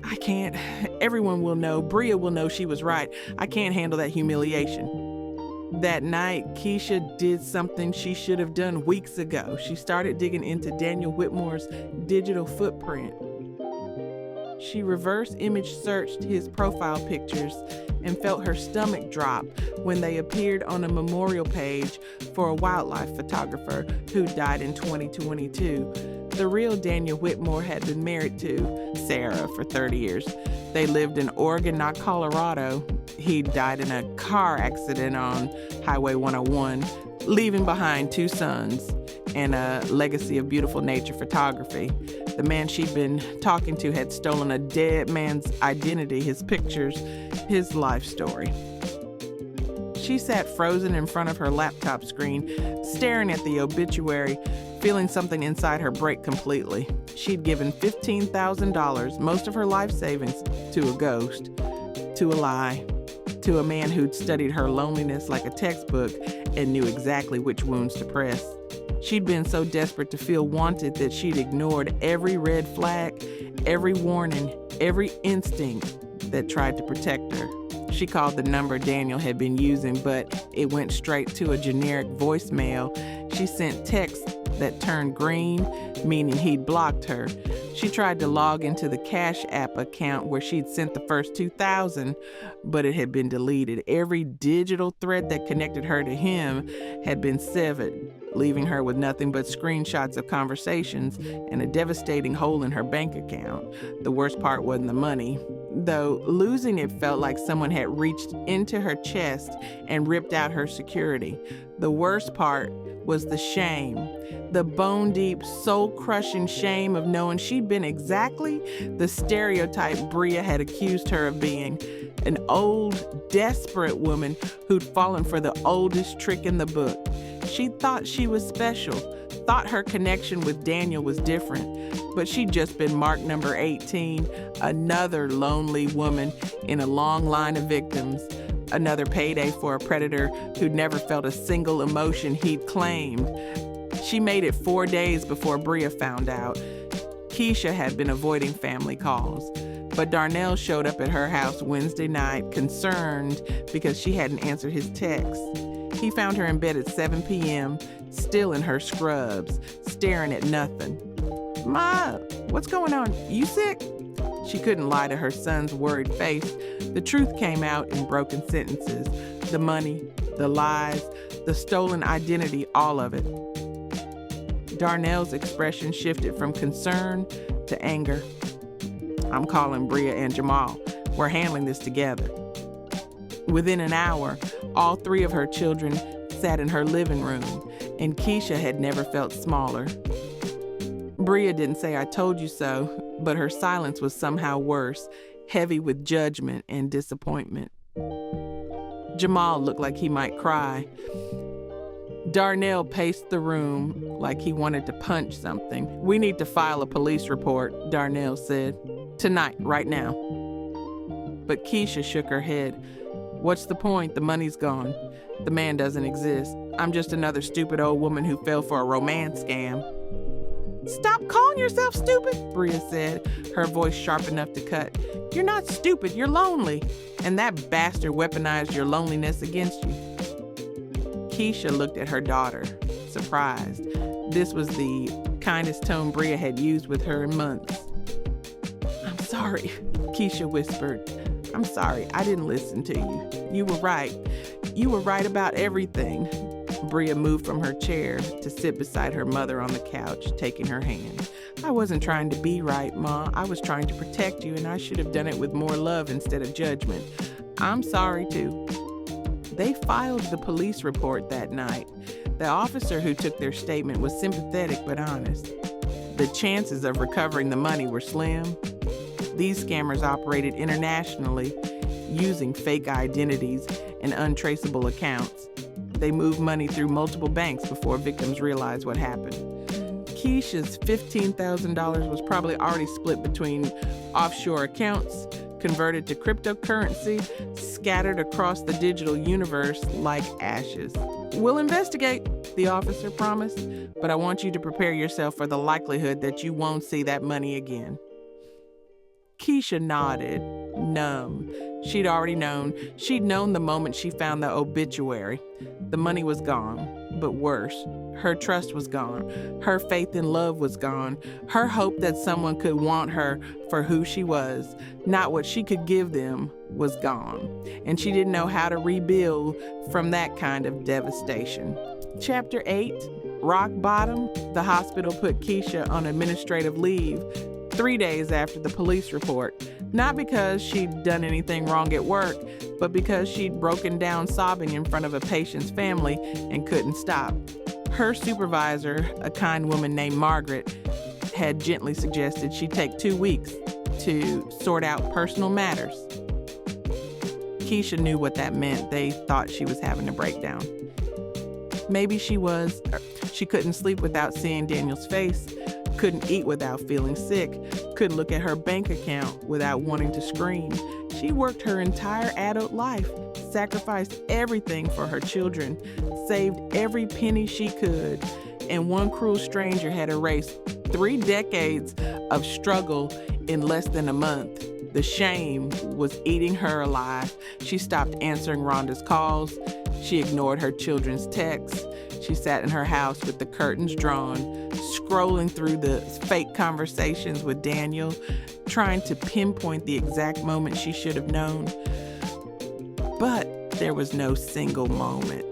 I can't. Everyone will know. Bria will know she was right. I can't handle that humiliation. That night, Keisha did something she should have done weeks ago. She started digging into Daniel Whitmore's digital footprint. She reverse image searched his profile pictures and felt her stomach drop when they appeared on a memorial page for a wildlife photographer who died in 2022. The real Daniel Whitmore had been married to Sarah for 30 years. They lived in Oregon, not Colorado. He died in a car accident on Highway 101, leaving behind 2 sons and a legacy of beautiful nature photography. The man she'd been talking to had stolen a dead man's identity, his pictures, his life story. She sat frozen in front of her laptop screen, staring at the obituary, feeling something inside her break completely. She'd given $15,000, most of her life savings, to a ghost, to a lie, to a man who'd studied her loneliness like a textbook and knew exactly which wounds to press. She'd been so desperate to feel wanted that she'd ignored every red flag, every warning, every instinct that tried to protect her. She called the number Daniel had been using, but it went straight to a generic voicemail. She sent texts that turned green, meaning he'd blocked her. She tried to log into the Cash App account where she'd sent the first $2,000, but it had been deleted. Every digital thread that connected her to him had been severed, leaving her with nothing but screenshots of conversations and a devastating hole in her bank account. The worst part wasn't the money, though losing it felt like someone had reached into her chest and ripped out her security. The worst part was the shame, the bone-deep, soul-crushing shame of knowing she'd been exactly the stereotype Bria had accused her of being, an old, desperate woman who'd fallen for the oldest trick in the book. She thought she was special, thought her connection with Daniel was different, but she'd just been marked number 18, another lonely woman in a long line of victims, another payday for a predator who'd never felt a single emotion he'd claimed. She made it 4 days before Bria found out. Keisha had been avoiding family calls, but Darnell showed up at her house Wednesday night, concerned because she hadn't answered his text. He found her in bed at 7 p.m., still in her scrubs, staring at nothing. "Ma, what's going on? You sick?" She couldn't lie to her son's worried face. The truth came out in broken sentences. The money, the lies, the stolen identity, all of it. Darnell's expression shifted from concern to anger. "I'm calling Bria and Jamal. We're handling this together." Within an hour, all 3 of her children sat in her living room, and Keisha had never felt smaller. Bria didn't say "I told you so," but her silence was somehow worse, heavy with judgment and disappointment. Jamal looked like he might cry. Darnell paced the room like he wanted to punch something. "We need to file a police report," Darnell said. "Tonight, right now." But Keisha shook her head. "What's the point? The money's gone. The man doesn't exist. I'm just another stupid old woman who fell for a romance scam." "Stop calling yourself stupid," Bria said, her voice sharp enough to cut. "You're not stupid, you're lonely. And that bastard weaponized your loneliness against you." Keisha looked at her daughter, surprised. This was the kindest tone Bria had used with her in months. "I'm sorry," Keisha whispered. "I'm sorry, I didn't listen to you. You were right. You were right about everything." Bria moved from her chair to sit beside her mother on the couch, taking her hand. "I wasn't trying to be right, Ma. I was trying to protect you, and I should have done it with more love instead of judgment. I'm sorry, too." They filed the police report that night. The officer who took their statement was sympathetic but honest. The chances of recovering the money were slim. These scammers operated internationally, using fake identities and untraceable accounts. They moved money through multiple banks before victims realized what happened. Keisha's $15,000 was probably already split between offshore accounts, converted to cryptocurrency, scattered across the digital universe like ashes. "We'll investigate," the officer promised, "but I want you to prepare yourself for the likelihood that you won't see that money again." Keisha nodded, numb. She'd already known. She'd known the moment she found the obituary. The money was gone. but worse. Her trust was gone. Her faith in love was gone. Her hope that someone could want her for who she was, not what she could give them, was gone. And she didn't know how to rebuild from that kind of devastation. Chapter 8, Rock Bottom. The hospital put Keisha on administrative leave 3 days after the police report. Not because she'd done anything wrong at work, but because she'd broken down sobbing in front of a patient's family and couldn't stop. Her supervisor, a kind woman named Margaret, had gently suggested she take 2 weeks to sort out personal matters. Keisha knew what that meant. They thought she was having a breakdown. Maybe she was. She couldn't sleep without seeing Daniel's face, couldn't eat without feeling sick, couldn't look at her bank account without wanting to scream. She worked her entire adult life, sacrificed everything for her children, saved every penny she could, and one cruel stranger had erased 3 decades of struggle in less than a month. The shame was eating her alive. She stopped answering Rhonda's calls. She ignored her children's texts. She sat in her house with the curtains drawn, scrolling through the fake conversations with Daniel, trying to pinpoint the exact moment she should have known. But there was no single moment.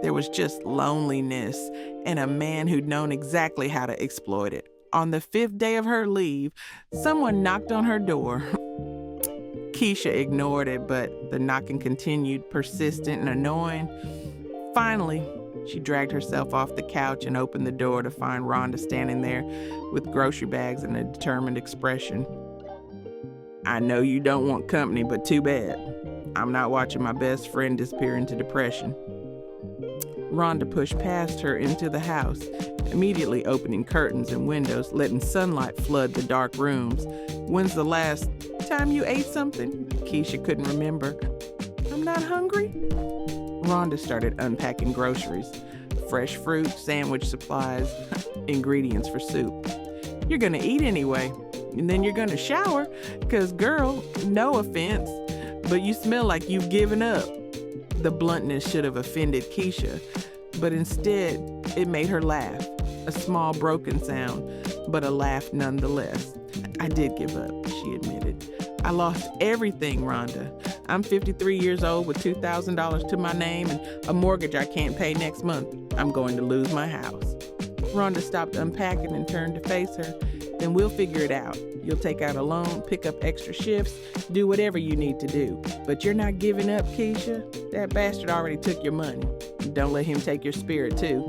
There was just loneliness and a man who'd known exactly how to exploit it. On the 5th day of her leave, someone knocked on her door. Keisha ignored it, but the knocking continued, persistent and annoying. Finally, she dragged herself off the couch and opened the door to find Rhonda standing there with grocery bags and a determined expression. "I know you don't want company, but too bad. I'm not watching my best friend disappear into depression." Rhonda pushed past her into the house, immediately opening curtains and windows, letting sunlight flood the dark rooms. "When's the last time you ate something?" Keisha couldn't remember. "I'm not hungry." Rhonda started unpacking groceries, fresh fruit, sandwich supplies, ingredients for soup. "You're gonna eat anyway, and then you're gonna shower, 'cause girl, no offense, but you smell like you've given up." The bluntness should have offended Keisha, but instead it made her laugh. A small broken sound, but a laugh nonetheless. "I did give up," she admitted. "I lost everything, Rhonda. I'm 53 years old with $2,000 to my name and a mortgage I can't pay next month. I'm going to lose my house." Rhonda stopped unpacking and turned to face her. "Then we'll figure it out. You'll take out a loan, pick up extra shifts, do whatever you need to do. But you're not giving up, Keisha. That bastard already took your money. Don't let him take your spirit, too."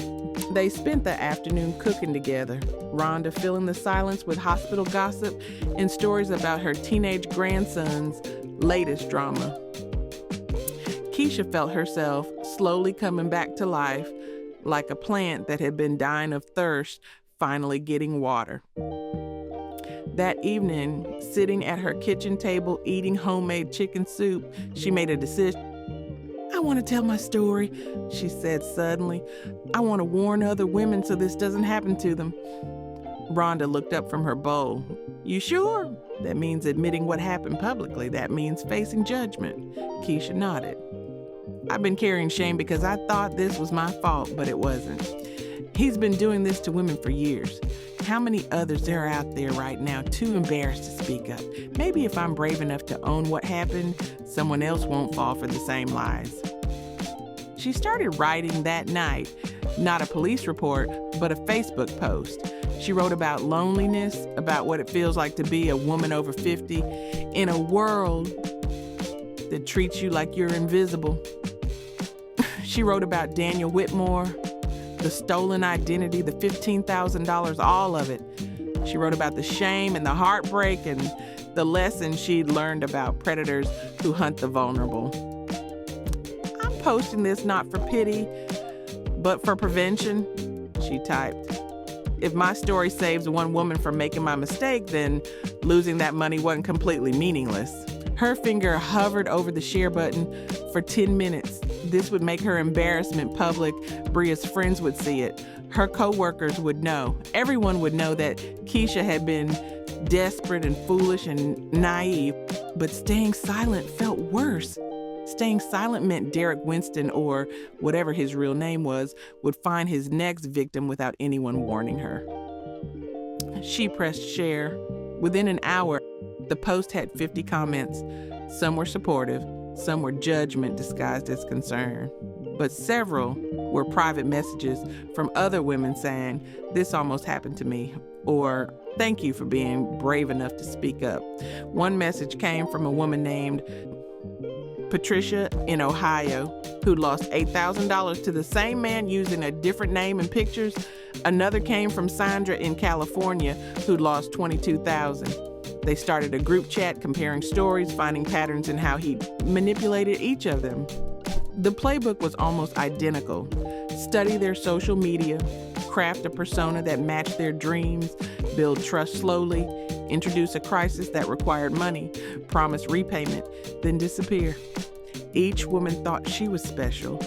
They spent the afternoon cooking together, Rhonda filling the silence with hospital gossip and stories about her teenage grandson's latest drama. Keisha felt herself slowly coming back to life, like a plant that had been dying of thirst, finally getting water. That evening, sitting at her kitchen table eating homemade chicken soup, she made a decision. "I want to tell my story," she said suddenly. "I want to warn other women so this doesn't happen to them." Rhonda looked up from her bowl. "You sure? That means admitting what happened publicly. That means facing judgment." Keisha nodded. "I've been carrying shame because I thought this was my fault, but it wasn't. He's been doing this to women for years. How many others are out there right now too embarrassed to speak up? Maybe if I'm brave enough to own what happened, someone else won't fall for the same lies." She started writing that night, not a police report, but a Facebook post. She wrote about loneliness, about what it feels like to be a woman over 50 in a world that treats you like you're invisible. She wrote about Daniel Whitmore, the stolen identity, the $15,000, all of it. She wrote about the shame and the heartbreak and the lessons she'd learned about predators who hunt the vulnerable. "I'm posting this not for pity, but for prevention," she typed. "If my story saves one woman from making my mistake, then losing that money wasn't completely meaningless." Her finger hovered over the share button for 10 minutes. This would make her embarrassment public. Bria's friends would see it. Her co-workers would know. Everyone would know that Keisha had been desperate and foolish and naive. But staying silent felt worse. Staying silent meant Derek Winston, or whatever his real name was, would find his next victim without anyone warning her. She pressed share. Within an hour, the post had 50 comments. Some were supportive, some were judgment disguised as concern. But several were private messages from other women saying, "This almost happened to me," or "Thank you for being brave enough to speak up." One message came from a woman named Patricia in Ohio, who lost $8,000 to the same man using a different name and pictures. Another came from Sandra in California, who lost $22,000. They started a group chat comparing stories, finding patterns in how he manipulated each of them. The playbook was almost identical. Study their social media, craft a persona that matched their dreams, build trust slowly, introduce a crisis that required money, promise repayment, then disappear. Each woman thought she was special,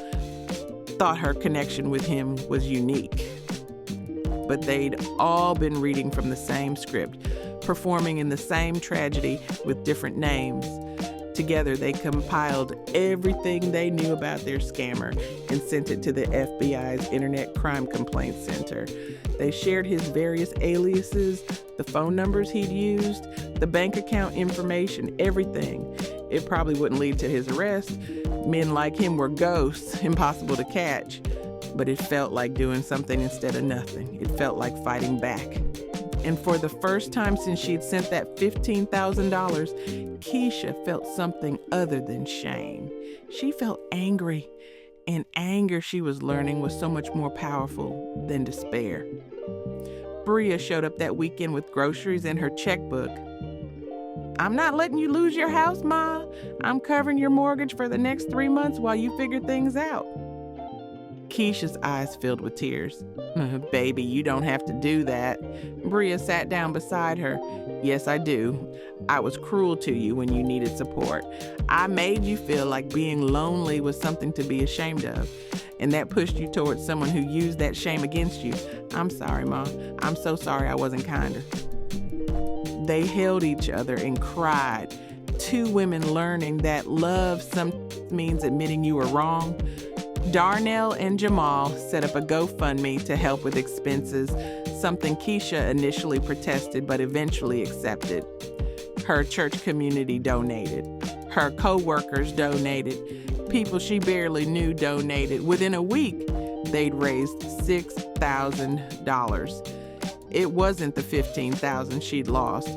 thought her connection with him was unique. But they'd all been reading from the same script, performing in the same tragedy with different names. Together, they compiled everything they knew about their scammer and sent it to the FBI's Internet Crime Complaint Center. They shared his various aliases, the phone numbers he'd used, the bank account information, everything. It probably wouldn't lead to his arrest. Men like him were ghosts, impossible to catch. But it felt like doing something instead of nothing. It felt like fighting back. And for the first time since she'd sent that $15,000, Keisha felt something other than shame. She felt angry, and anger, she was learning, was so much more powerful than despair. Bria showed up that weekend with groceries and her checkbook. "I'm not letting you lose your house, Ma. I'm covering your mortgage for the next 3 months while you figure things out." Keisha's eyes filled with tears. "Baby, you don't have to do that." Bria sat down beside her. "Yes, I do. I was cruel to you when you needed support. I made you feel like being lonely was something to be ashamed of, and that pushed you towards someone who used that shame against you. I'm sorry, Ma. I'm so sorry I wasn't kinder." They held each other and cried. Two women learning that love sometimes means admitting you were wrong. Darnell and Jamal set up a GoFundMe to help with expenses, something Keisha initially protested but eventually accepted. Her church community donated. Her co-workers donated. People she barely knew donated. Within a week, they'd raised $6,000. It wasn't the $15,000 she'd lost,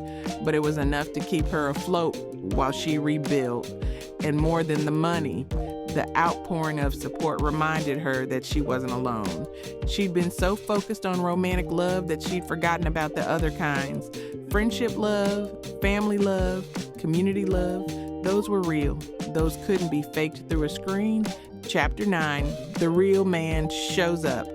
but it was enough to keep her afloat while she rebuilt. And more than the money, the outpouring of support reminded her that she wasn't alone. She'd been so focused on romantic love that she'd forgotten about the other kinds. Friendship love, family love, community love, those were real. Those couldn't be faked through a screen. Chapter 9, The Real Man Shows Up.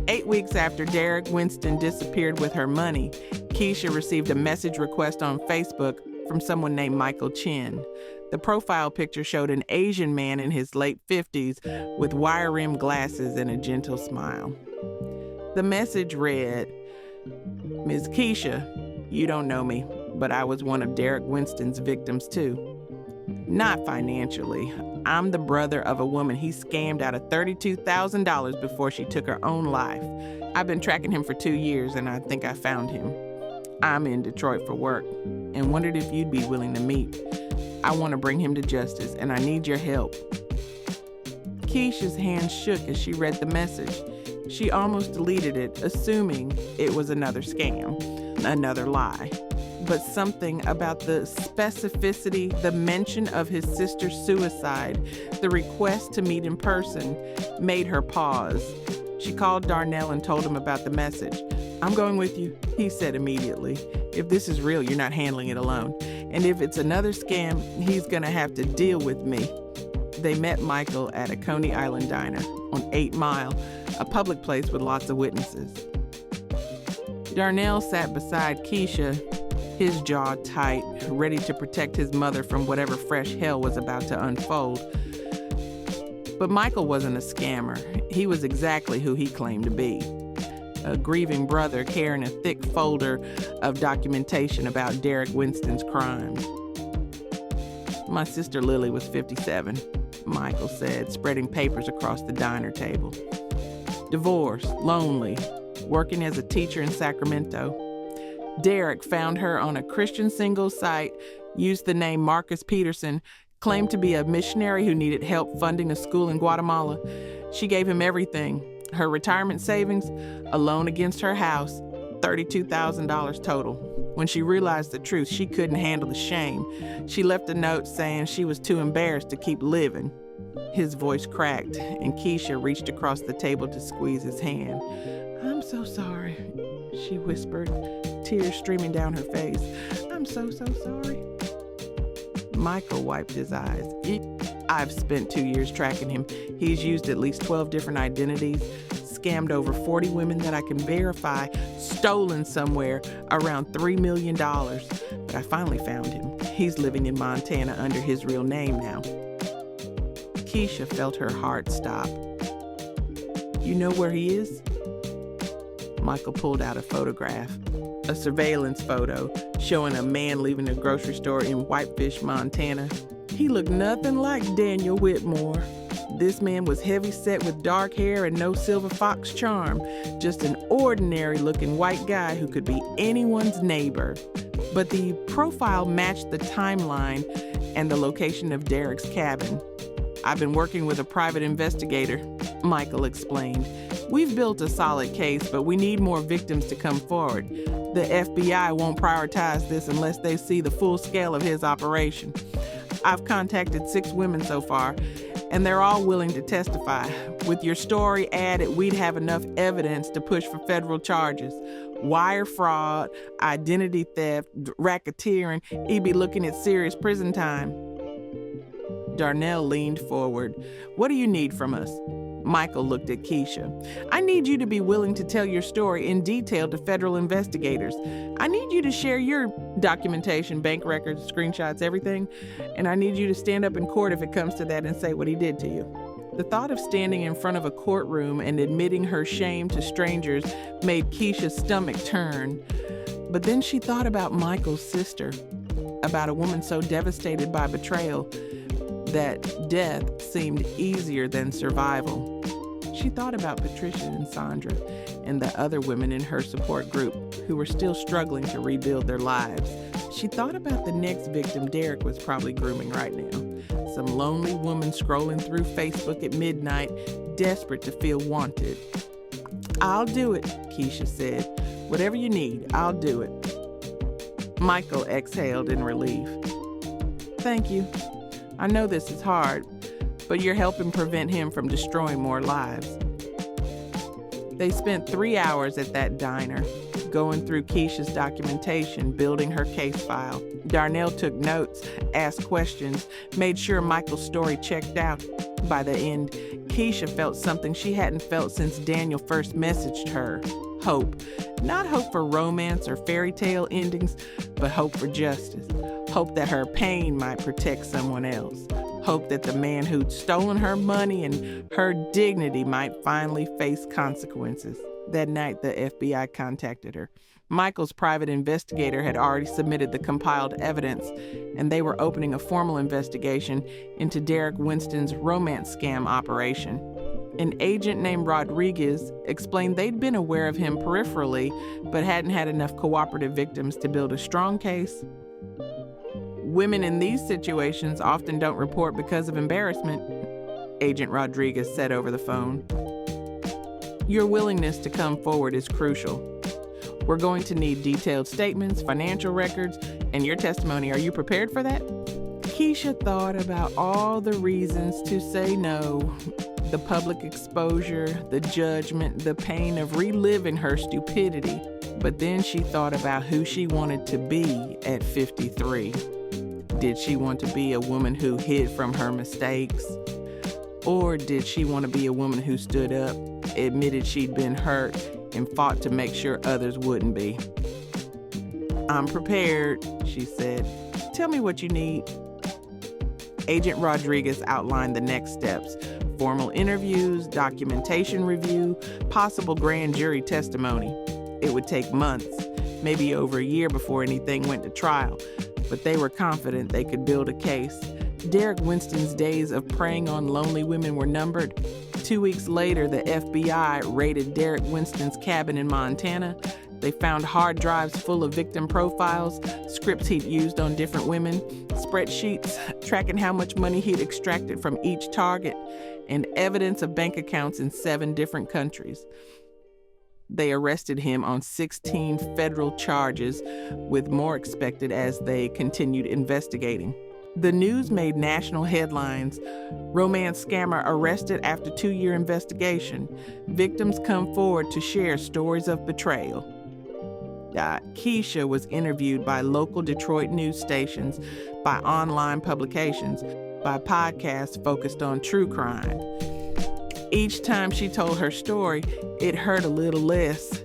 8 weeks after Derek Winston disappeared with her money, Keisha received a message request on Facebook from someone named Michael Chin. The profile picture showed an Asian man in his late 50s with wire-rimmed glasses and a gentle smile. The message read, "Ms. Keisha, you don't know me, but I was one of Derek Winston's victims too. Not financially. I'm the brother of a woman he scammed out of $32,000 before she took her own life. I've been tracking him for 2 years, and I think I found him. I'm in Detroit for work and wondered if you'd be willing to meet. I want to bring him to justice, and I need your help." Keisha's hand shook as she read the message. She almost deleted it, assuming it was another scam, another lie. But something about the specificity, the mention of his sister's suicide, the request to meet in person, made her pause. She called Darnell and told him about the message. "I'm going with you," he said immediately. "If this is real, you're not handling it alone. And if it's another scam, he's gonna have to deal with me." They met Michael at a Coney Island diner on 8 Mile, a public place with lots of witnesses. Darnell sat beside Keisha, his jaw tight, ready to protect his mother from whatever fresh hell was about to unfold. But Michael wasn't a scammer. He was exactly who he claimed to be. A grieving brother carrying a thick folder of documentation about Derek Winston's crimes. "My sister Lily was 57. Michael said, spreading papers across the diner table. Divorced, lonely, working as a teacher in Sacramento. Derek found her on a Christian singles site, used the name Marcus Peterson, claimed to be a missionary who needed help funding a school in Guatemala. She gave him everything: her retirement savings, a loan against her house, $32,000 total. When she realized the truth, she couldn't handle the shame. She left a note saying she was too embarrassed to keep living. His voice cracked, and Keisha reached across the table to squeeze his hand. "I'm so sorry," she whispered, tears streaming down her face. "I'm so sorry." Michael wiped his eyes. "I've spent 2 years tracking him. He's used at least 12 different identities, scammed over 40 women that I can verify, stolen somewhere around $3 million. But I finally found him. He's living in Montana under his real name now." Keisha felt her heart stop. "You know where he is?" Michael pulled out a photograph, a surveillance photo showing a man leaving a grocery store in Whitefish, Montana. He looked nothing like Daniel Whitmore. This man was heavy-set with dark hair and no silver fox charm, just an ordinary-looking white guy who could be anyone's neighbor. But the profile matched the timeline and the location of Derek's cabin. "I've been working with a private investigator," Michael explained. "We've built a solid case, but we need more victims to come forward. The FBI won't prioritize this unless they see the full scale of his operation. I've contacted 6 women so far, and they're all willing to testify. With your story added, we'd have enough evidence to push for federal charges. Wire fraud, identity theft, racketeering. He'd be looking at serious prison time." Darnell leaned forward. "What do you need from us?" Michael looked at Keisha. "I need you to be willing to tell your story in detail to federal investigators. I need you to share your documentation, bank records, screenshots, everything. And I need you to stand up in court if it comes to that and say what he did to you." The thought of standing in front of a courtroom and admitting her shame to strangers made Keisha's stomach turn. But then she thought about Michael's sister, about a woman so devastated by betrayal that death seemed easier than survival. She thought about Patricia and Sandra and the other women in her support group who were still struggling to rebuild their lives. She thought about the next victim Derek was probably grooming right now. Some lonely woman scrolling through Facebook at midnight, desperate to feel wanted. "I'll do it," Keisha said. "Whatever you need, I'll do it." Michael exhaled in relief. "Thank you. I know this is hard, but you're helping prevent him from destroying more lives." They spent 3 hours at that diner, going through Keisha's documentation, building her case file. Darnell took notes, asked questions, made sure Michael's story checked out. By the end, Keisha felt something she hadn't felt since Daniel first messaged her. Hope. Not hope for romance or fairy tale endings, but hope for justice. Hope that her pain might protect someone else. Hope that the man who'd stolen her money and her dignity might finally face consequences. That night, the FBI contacted her. Michael's private investigator had already submitted the compiled evidence, and they were opening a formal investigation into Derek Winston's romance scam operation. An agent named Rodriguez explained they'd been aware of him peripherally, but hadn't had enough cooperative victims to build a strong case. "Women in these situations often don't report because of embarrassment," Agent Rodriguez said over the phone. "Your willingness to come forward is crucial. We're going to need detailed statements, financial records, and your testimony. Are you prepared for that?" Keisha thought about all the reasons to say no. The public exposure, the judgment, the pain of reliving her stupidity. But then she thought about who she wanted to be at 53. Did she want to be a woman who hid from her mistakes? Or did she want to be a woman who stood up, admitted she'd been hurt, and fought to make sure others wouldn't be? "I'm prepared," she said. "Tell me what you need." Agent Rodriguez outlined the next steps: formal interviews, documentation review, possible grand jury testimony. It would take months, maybe over a year before anything went to trial, but they were confident they could build a case. Derek Winston's days of preying on lonely women were numbered. 2 weeks later, the FBI raided Derek Winston's cabin in Montana. They found hard drives full of victim profiles, scripts he'd used on different women, spreadsheets tracking how much money he'd extracted from each target, and evidence of bank accounts in 7 different countries. They arrested him on 16 federal charges, with more expected as they continued investigating. The news made national headlines. Romance scammer arrested after 2-year investigation. Victims come forward to share stories of betrayal. Keisha was interviewed by local Detroit news stations, by online publications, by podcasts focused on true crime. Each time she told her story, it hurt a little less.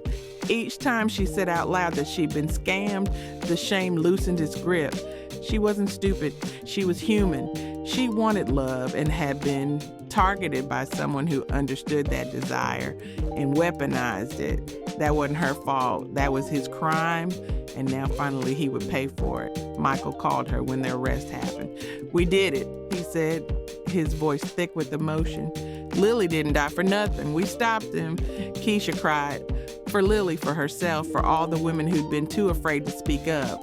Each time she said out loud that she'd been scammed, the shame loosened its grip. She wasn't stupid. She was human. She wanted love and had been targeted by someone who understood that desire and weaponized it. That wasn't her fault. That was his crime, and now finally he would pay for it. Michael called her when the arrest happened. "We did it," he said, his voice thick with emotion. "Lily didn't die for nothing. We stopped him." Keisha cried. For Lily, for herself, for all the women who'd been too afraid to speak up.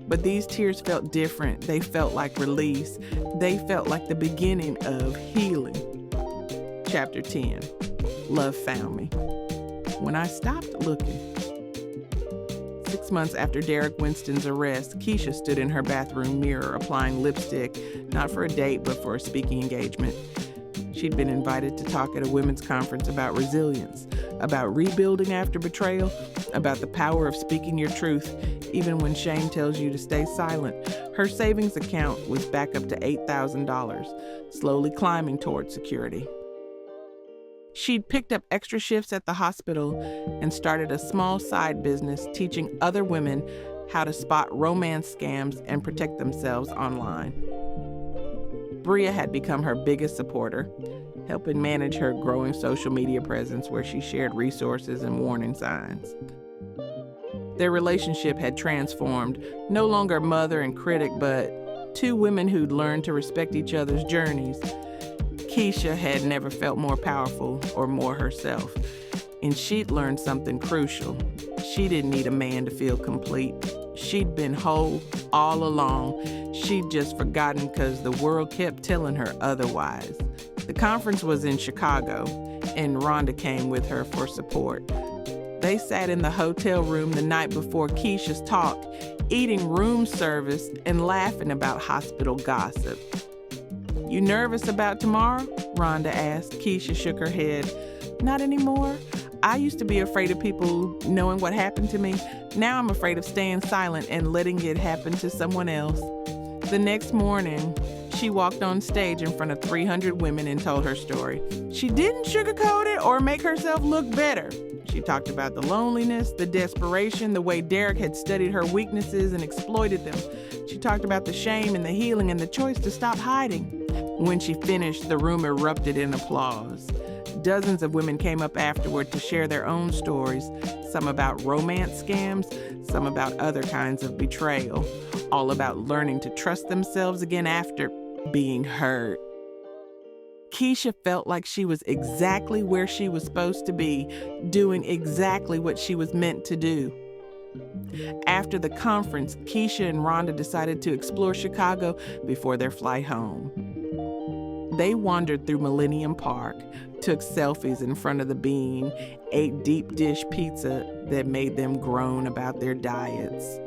But these tears felt different. They felt like release. They felt like the beginning of healing. Chapter 10. Love found me. When I stopped looking. 6 months after Derek Winston's arrest, Keisha stood in her bathroom mirror applying lipstick, not for a date, but for a speaking engagement. She'd been invited to talk at a women's conference about resilience, about rebuilding after betrayal, about the power of speaking your truth, even when shame tells you to stay silent. Her savings account was back up to $8,000, slowly climbing toward security. She'd picked up extra shifts at the hospital and started a small side business teaching other women how to spot romance scams and protect themselves online. Bria had become her biggest supporter, helping manage her growing social media presence where she shared resources and warning signs. Their relationship had transformed, no longer mother and critic, but 2 women who'd learned to respect each other's journeys. Keisha had never felt more powerful or more herself, and she'd learned something crucial. She didn't need a man to feel complete. She'd been whole all along. She'd just forgotten because the world kept telling her otherwise. The conference was in Chicago, and Rhonda came with her for support. They sat in the hotel room the night before Keisha's talk, eating room service and laughing about hospital gossip. "You nervous about tomorrow?" Rhonda asked. Keisha shook her head. "Not anymore. I used to be afraid of people knowing what happened to me. Now I'm afraid of staying silent and letting it happen to someone else." The next morning, she walked on stage in front of 300 women and told her story. She didn't sugarcoat it or make herself look better. She talked about the loneliness, the desperation, the way Derek had studied her weaknesses and exploited them. She talked about the shame and the healing and the choice to stop hiding. When she finished, the room erupted in applause. Dozens of women came up afterward to share their own stories, some about romance scams, some about other kinds of betrayal, all about learning to trust themselves again after being hurt. Keisha felt like she was exactly where she was supposed to be, doing exactly what she was meant to do. After the conference, Keisha and Rhonda decided to explore Chicago before their flight home. They wandered through Millennium Park, took selfies in front of the Bean, ate deep dish pizza that made them groan about their diets.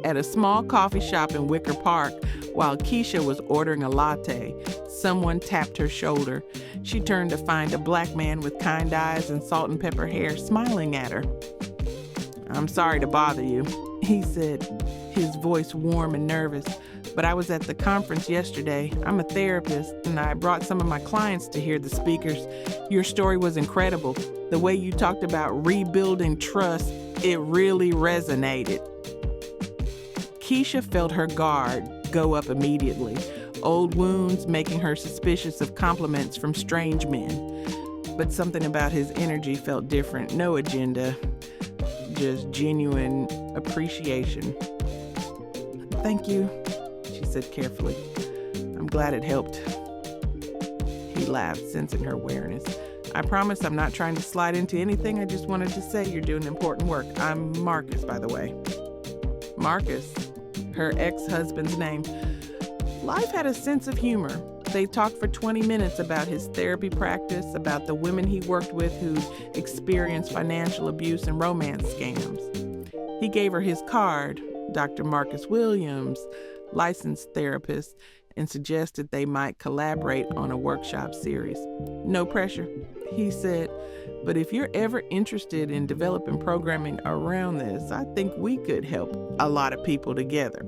At a small coffee shop in Wicker Park, while Keisha was ordering a latte, someone tapped her shoulder. She turned to find a black man with kind eyes and salt and pepper hair smiling at her. "I'm sorry to bother you," he said, his voice warm and nervous, "but I was at the conference yesterday. I'm a therapist, and I brought some of my clients to hear the speakers. Your story was incredible. The way you talked about rebuilding trust, it really resonated." Keisha felt her guard go up immediately, old wounds making her suspicious of compliments from strange men. But something about his energy felt different. No agenda, just genuine appreciation. "Thank you," she said carefully. I'm glad it helped. He laughed, sensing her wariness. I promise I'm not trying to slide into anything. I just wanted to say you're doing important work. I'm Marcus, by the way. Marcus, her ex-husband's name. Life had a sense of humor. They talked for 20 minutes about his therapy practice, about the women he worked with who'd experienced financial abuse and romance scams. He gave her his card, Dr. Marcus Williams, licensed therapist, and suggested they might collaborate on a workshop series. No pressure, he said, but if you're ever interested in developing programming around this, I think we could help a lot of people together.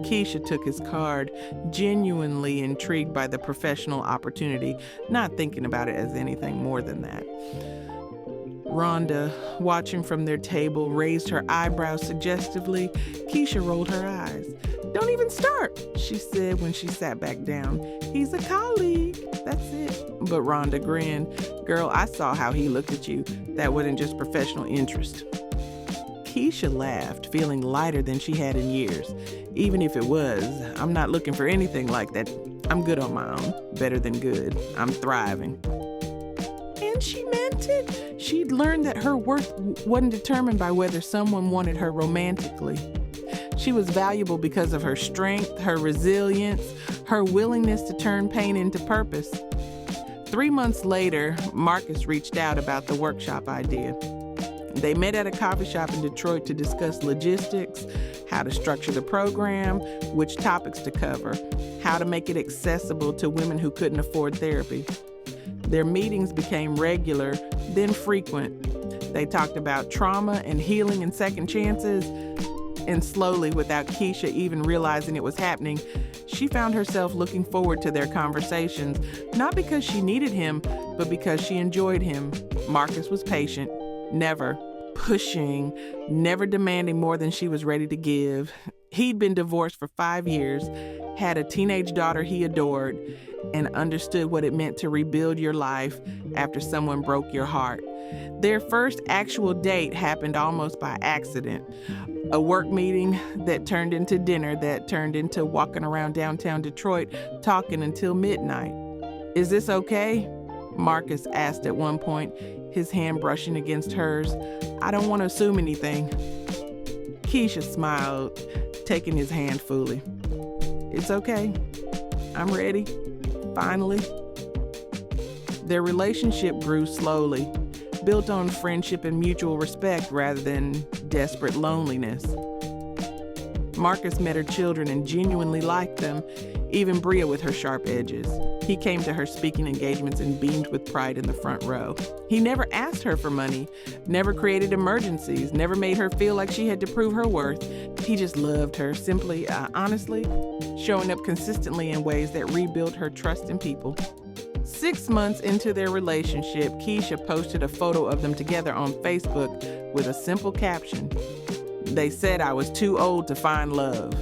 Keisha took his card, genuinely intrigued by the professional opportunity, not thinking about it as anything more than that. Rhonda, watching from their table, raised her eyebrows suggestively. Keisha rolled her eyes. Don't even start, she said when she sat back down. He's a colleague, that's it. But Rhonda grinned. Girl, I saw how he looked at you. That wasn't just professional interest. Keisha laughed, feeling lighter than she had in years. Even if it was, I'm not looking for anything like that. I'm good on my own. Better than good. I'm thriving. And she meant it. She'd learned that her worth wasn't determined by whether someone wanted her romantically. She was valuable because of her strength, her resilience, her willingness to turn pain into purpose. 3 months later, Marcus reached out about the workshop idea. They met at a coffee shop in Detroit to discuss logistics, how to structure the program, which topics to cover, how to make it accessible to women who couldn't afford therapy. Their meetings became regular, then frequent. They talked about trauma and healing and second chances, and slowly, without Keisha even realizing it was happening, she found herself looking forward to their conversations, not because she needed him, but because she enjoyed him. Marcus was patient, never pushing, never demanding more than she was ready to give. He'd been divorced for 5 years, had a teenage daughter he adored, and understood what it meant to rebuild your life after someone broke your heart. Their first actual date happened almost by accident. A work meeting that turned into dinner that turned into walking around downtown Detroit talking until midnight. Is this okay? Marcus asked at one point, his hand brushing against hers. I don't want to assume anything. Keisha smiled, taking his hand fully. It's okay. I'm ready. Finally. Their relationship grew slowly, built on friendship and mutual respect rather than desperate loneliness. Marcus met her children and genuinely liked them, even Bria with her sharp edges. He came to her speaking engagements and beamed with pride in the front row. He never asked her for money, never created emergencies, never made her feel like she had to prove her worth. He just loved her, simply, honestly, showing up consistently in ways that rebuilt her trust in people. 6 months into their relationship, Keisha posted a photo of them together on Facebook with a simple caption. They said I was too old to find love.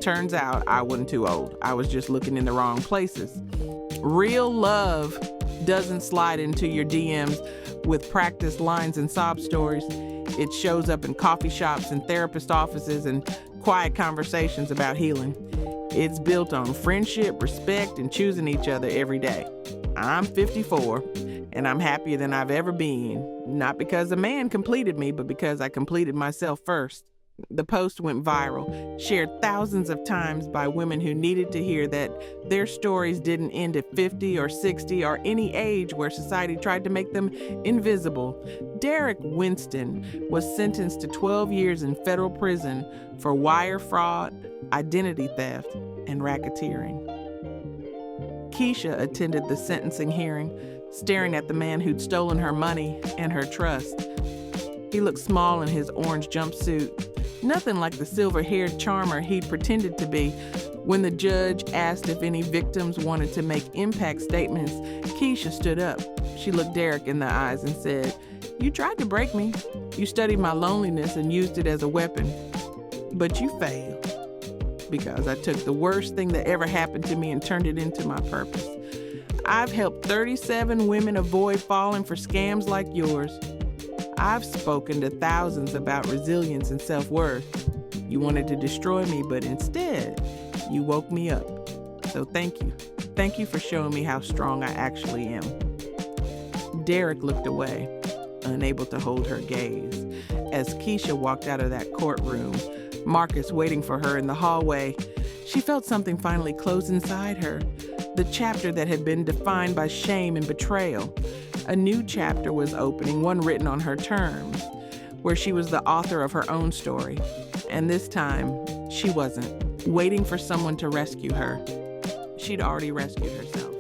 Turns out I wasn't too old. I was just looking in the wrong places. Real love doesn't slide into your DMs with practiced lines and sob stories. It shows up in coffee shops and therapist offices and quiet conversations about healing. It's built on friendship, respect, and choosing each other every day. I'm 54, and I'm happier than I've ever been. Not because a man completed me, but because I completed myself first. The post went viral, shared thousands of times by women who needed to hear that their stories didn't end at 50 or 60 or any age where society tried to make them invisible. Derek Winston was sentenced to 12 years in federal prison for wire fraud, identity theft, and racketeering. Keisha attended the sentencing hearing, staring at the man who'd stolen her money and her trust. He looked small in his orange jumpsuit, nothing like the silver-haired charmer he'd pretended to be. When the judge asked if any victims wanted to make impact statements, Keisha stood up. She looked Derek in the eyes and said, "You tried to break me. You studied my loneliness and used it as a weapon. But you failed, because I took the worst thing that ever happened to me and turned it into my purpose. I've helped 37 women avoid falling for scams like yours. I've spoken to thousands about resilience and self-worth. You wanted to destroy me, but instead, You woke me up. So thank you. Thank you for showing me how strong I actually am. Derek looked away, unable to hold her gaze. As Keisha walked out of that courtroom, Marcus waiting for her in the hallway, she felt something finally close inside her. The chapter that had been defined by shame and betrayal. A new chapter was opening, one written on her terms, where she was the author of her own story. And this time, she wasn't waiting for someone to rescue her. She'd already rescued herself.